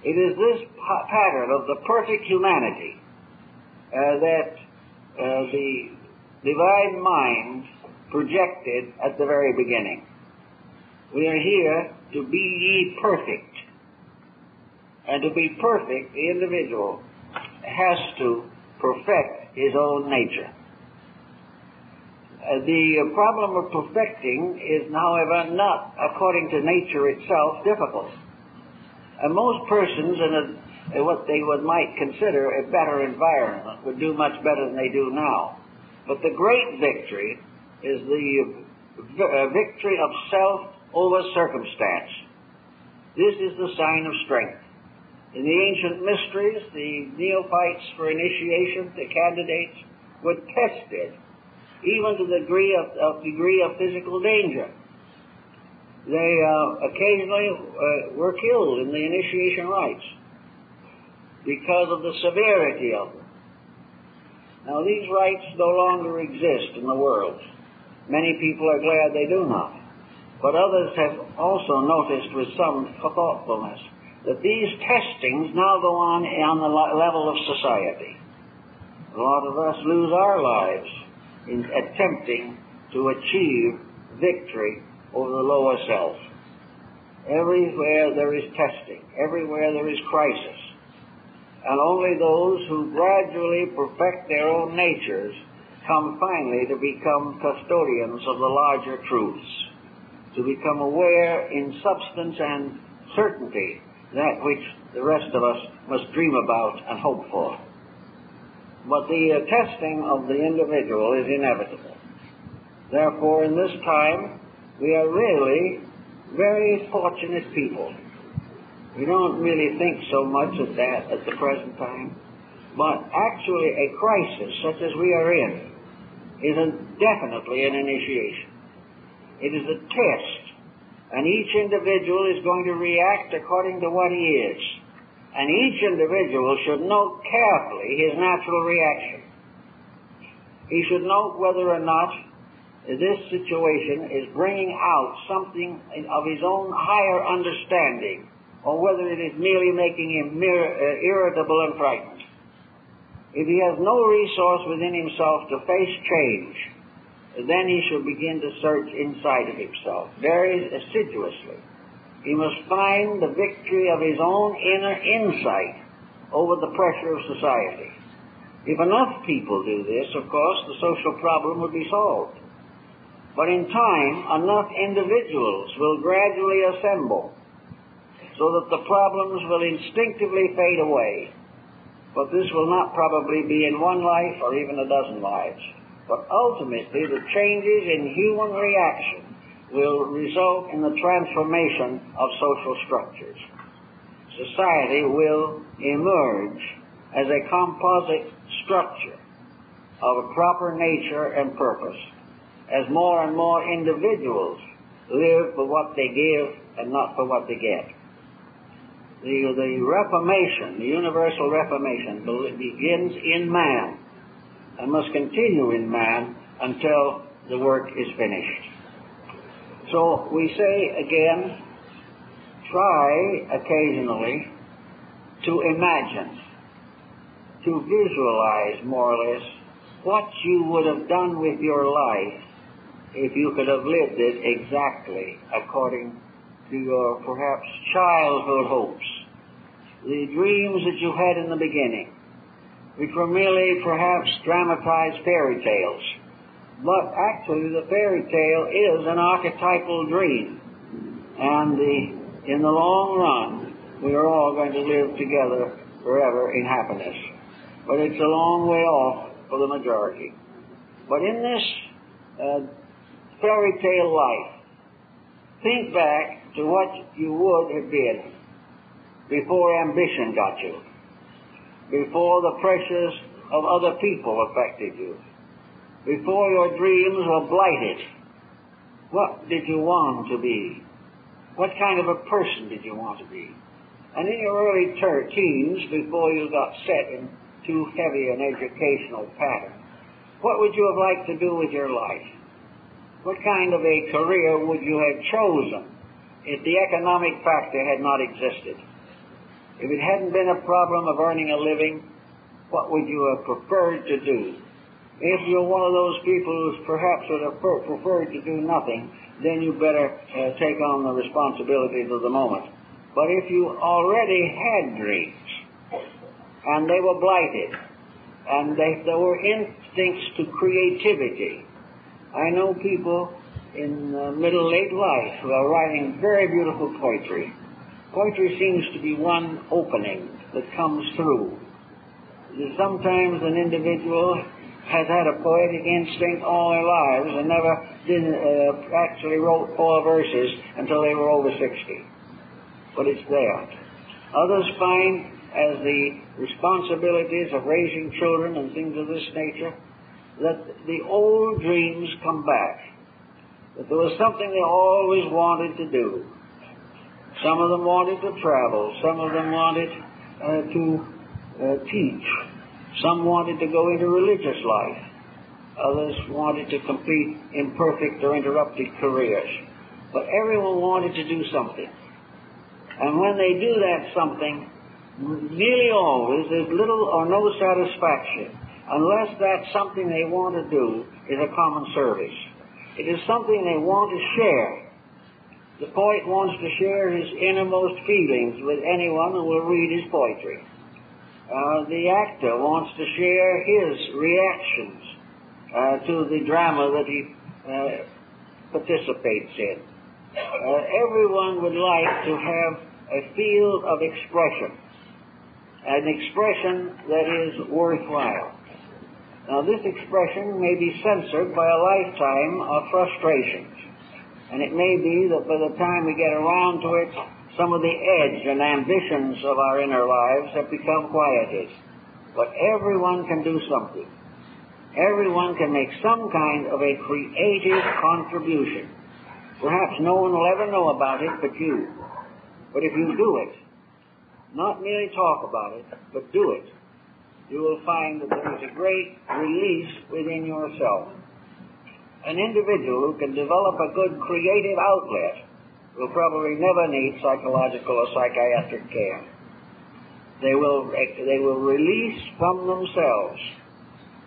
[SPEAKER 1] It is this pattern of the perfect humanity that the divine mind projected at the very beginning. We are here to be ye perfect. And to be perfect, the individual has to perfect his own nature. The problem of perfecting is, however, not, according to nature itself, difficult. And most persons in what they might consider a better environment would do much better than they do now. But the great victory is the victory of self over circumstance. This is the sign of strength. In the ancient mysteries, the neophytes for initiation, the candidates, were tested even to the degree of physical danger. They occasionally were killed in the initiation rites because of the severity of them. Now, these rites no longer exist in the world. Many people are glad they do not. But others have also noticed with some thoughtfulness that these testings now go on the level of society. A lot of us lose our lives in attempting to achieve victory over the lower self. Everywhere there is testing. Everywhere there is crisis. And only those who gradually perfect their own natures come finally to become custodians of the larger truths, to become aware in substance and certainty that which the rest of us must dream about and hope for. But the testing of the individual is inevitable. Therefore, in this time, we are really very fortunate people. We don't really think so much of that at the present time. But actually, a crisis such as we are in is definitely an initiation. It is a test. And each individual is going to react according to what he is. And each individual should note carefully his natural reaction. He should note whether or not this situation is bringing out something of his own higher understanding, or whether it is merely making him irritable and frightened. If he has no resource within himself to face change, then he should begin to search inside of himself very assiduously. He must find the victory of his own inner insight over the pressure of society. If enough people do this, of course, the social problem would be solved. But in time, enough individuals will gradually assemble so that the problems will instinctively fade away. But this will not probably be in one life or even a dozen lives. But ultimately, the changes in human reaction will result in the transformation of social structures. Society will emerge as a composite structure of a proper nature and purpose, as more and more individuals live for what they give and not for what they get. The Reformation, the universal Reformation, begins in man and must continue in man until the work is finished. So we say again, try occasionally to imagine, to visualize more or less what you would have done with your life if you could have lived it exactly according to your perhaps childhood hopes, the dreams that you had in the beginning, which were merely perhaps dramatized fairy tales. But actually the fairy tale is an archetypal dream. And in the long run, we are all going to live together forever in happiness. But it's a long way off for the majority. But in this fairy tale life, think back to what you would have been before ambition got you, before the pressures of other people affected you, before your dreams were blighted. What did you want to be? What kind of a person did you want to be? And in your early teens, before you got set in too heavy an educational pattern, what would you have liked to do with your life? What kind of a career would you have chosen if the economic factor had not existed? If it hadn't been a problem of earning a living, what would you have preferred to do? If you're one of those people who perhaps would have preferred to do nothing, then you better take on the responsibilities of the moment. But if you already had dreams, and they were blighted, and there were instincts to creativity. I know people in late life who are writing very beautiful poetry. Poetry seems to be one opening that comes through. Sometimes an individual has had a poetic instinct all their lives and never actually wrote 4 verses until they were over 60. But it's there. Others find, as the responsibilities of raising children and things of this nature, that the old dreams come back, that there was something they always wanted to do. Some of them wanted to travel, some of them wanted to teach, some wanted to go into religious life, others wanted to complete imperfect or interrupted careers. But everyone wanted to do something. And when they do that something, nearly always there's little or no satisfaction unless that something they want to do is a common service. It is something they want to share. The poet wants to share his innermost feelings with anyone who will read his poetry. The actor wants to share his reactions to the drama that he participates in. Everyone would like to have a field of expression, an expression that is worthwhile. Now, this expression may be censored by a lifetime of frustrations, and it may be that by the time we get around to it, some of the edge and ambitions of our inner lives have become quieted. But everyone can do something. Everyone can make some kind of a creative contribution. Perhaps no one will ever know about it but you. But if you do it, not merely talk about it, but do it, you will find that there is a great release within yourself. An individual who can develop a good creative outlet will probably never need psychological or psychiatric care. They will release from themselves,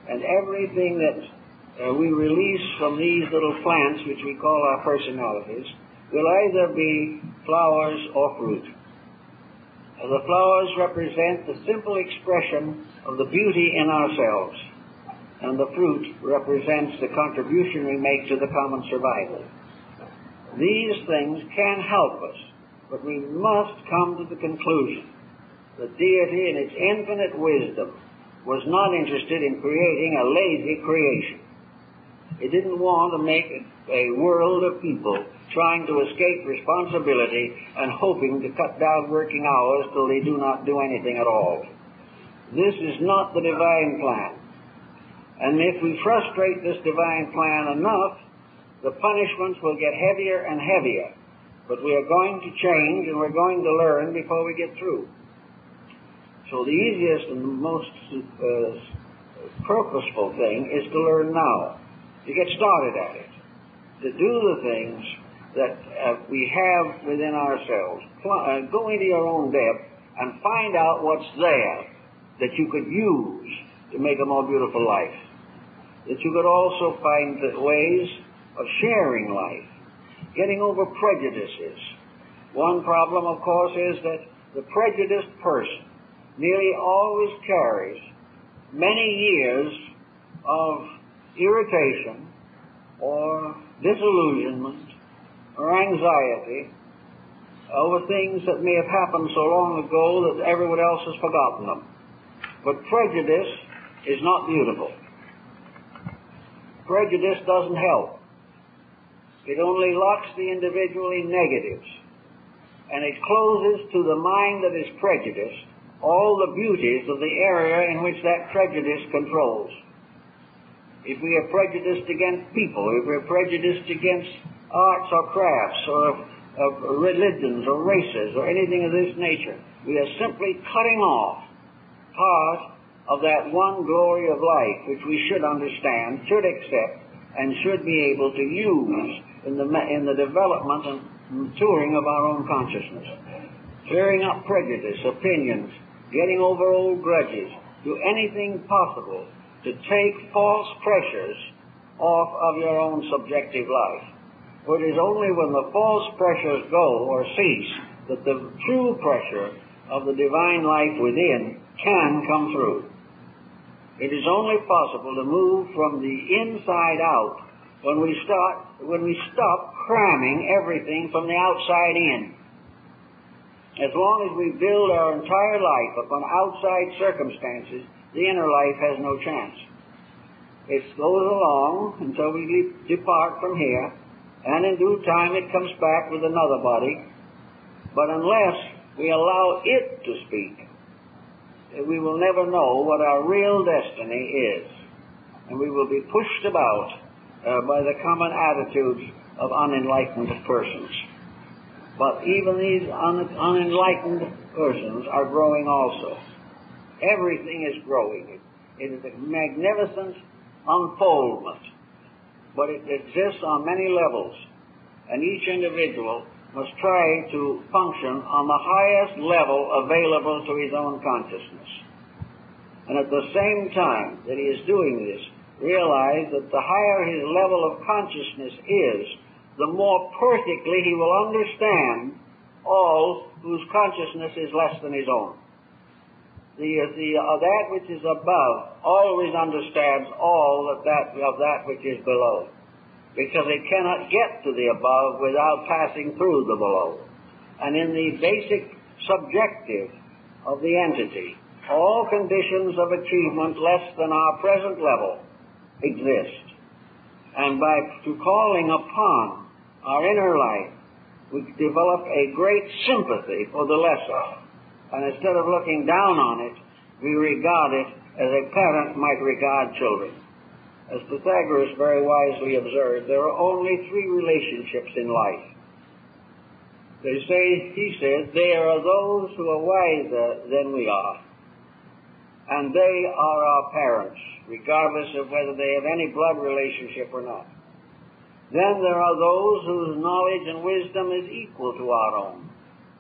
[SPEAKER 1] and everything that we release from these little plants, which we call our personalities, will either be flowers or fruit. The flowers represent the simple expression of the beauty in ourselves, and the fruit represents the contribution we make to the common survival. These things can help us, but we must come to the conclusion that deity in its infinite wisdom was not interested in creating a lazy creation. It didn't want to make a world of people trying to escape responsibility and hoping to cut down working hours till they do not do anything at all. This is not the divine plan. And if we frustrate this divine plan enough, the punishments will get heavier and heavier. But we are going to change and we're going to learn before we get through. So the easiest and the most purposeful thing is to learn now, to get started at it, to do the things that we have within ourselves. Go into your own depth and find out what's there that you could use to make a more beautiful life. That you could also find the ways of sharing life, getting over prejudices. One problem, of course, is that the prejudiced person nearly always carries many years of irritation or disillusionment or anxiety over things that may have happened so long ago that everyone else has forgotten them. But prejudice is not beautiful. Prejudice doesn't help. It only locks the individual in negatives, and it closes to the mind that is prejudiced all the beauties of the area in which that prejudice controls. If we are prejudiced against people, if we're prejudiced against arts or crafts or religions or races or anything of this nature, we are simply cutting off part of that one glory of life which we should understand, should accept, and should be able to use in the development and maturing of our own consciousness. Clearing up prejudice, opinions, getting over old grudges, do anything possible to to take false pressures off of your own subjective life. For it is only when the false pressures go or cease that the true pressure of the divine life within can come through. It is only possible to move from the inside out when we stop cramming everything from the outside in. As long as we build our entire life upon outside circumstances, the inner life has no chance. It goes along until we depart from here, and in due time it comes back with another body. But unless we allow it to speak, we will never know what our real destiny is, and we will be pushed about by the common attitudes of unenlightened persons. But even these unenlightened persons are growing also. Everything is growing. It is a magnificent unfoldment, but it exists on many levels, and each individual must try to function on the highest level available to his own consciousness. And at the same time that he is doing this, realize that the higher his level of consciousness is, the more perfectly he will understand all whose consciousness is less than his own. That which is above always understands all of that which is below, because it cannot get to the above without passing through the below. And in the basic subjective of the entity, all conditions of achievement less than our present level exist. And by calling upon our inner life, we develop a great sympathy for the lesser. And instead of looking down on it, we regard it as a parent might regard children. As Pythagoras very wisely observed, there are only three relationships in life. He says, there are those who are wiser than we are, and they are our parents, regardless of whether they have any blood relationship or not. Then there are those whose knowledge and wisdom is equal to our own.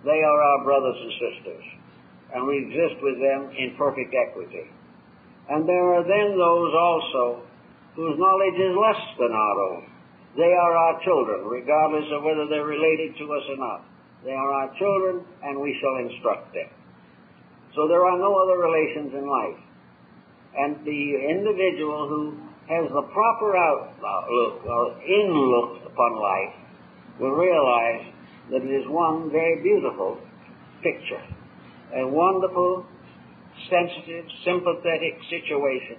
[SPEAKER 1] They are our brothers and sisters, and we exist with them in perfect equity. And there are then those also whose knowledge is less than our own. They are our children, regardless of whether they're related to us or not. They are our children, and we shall instruct them. So there are no other relations in life. And the individual who has the proper outlook or in-look upon life will realize that it is one very beautiful picture, a wonderful, sensitive, sympathetic situation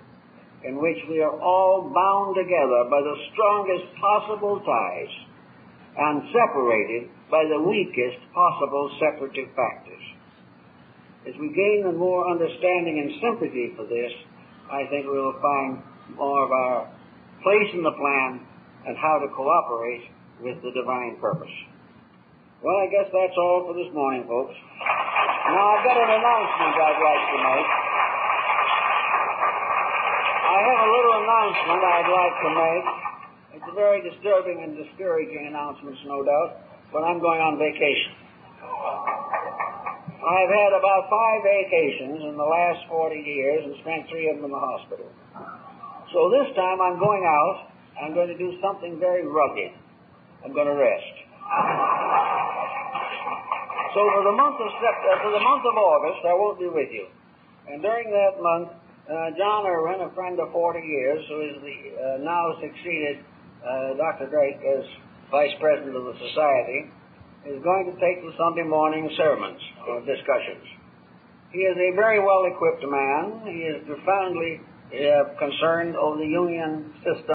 [SPEAKER 1] in which we are all bound together by the strongest possible ties and separated by the weakest possible separative factors. As we gain more understanding and sympathy for this, I think we will find more of our place in the plan and how to cooperate with the divine purpose. Well, I guess that's all for this morning, folks. Now, I've got an announcement I'd like to make. I have a little announcement I'd like to make. It's a very disturbing and discouraging announcement, no doubt, but I'm going on vacation. I've had about 5 vacations in the last 40 years and spent 3 of them in the hospital. So this time I'm going out. I'm going to do something very rugged. I'm going to rest. So for the month of August, I won't be with you. And during that month, John Irwin, a friend of 40 years, who is now succeeded Dr. Drake as Vice President of the Society, is going to take the Sunday morning sermons or discussions. He is a very well-equipped man. He is profoundly concerned over the union system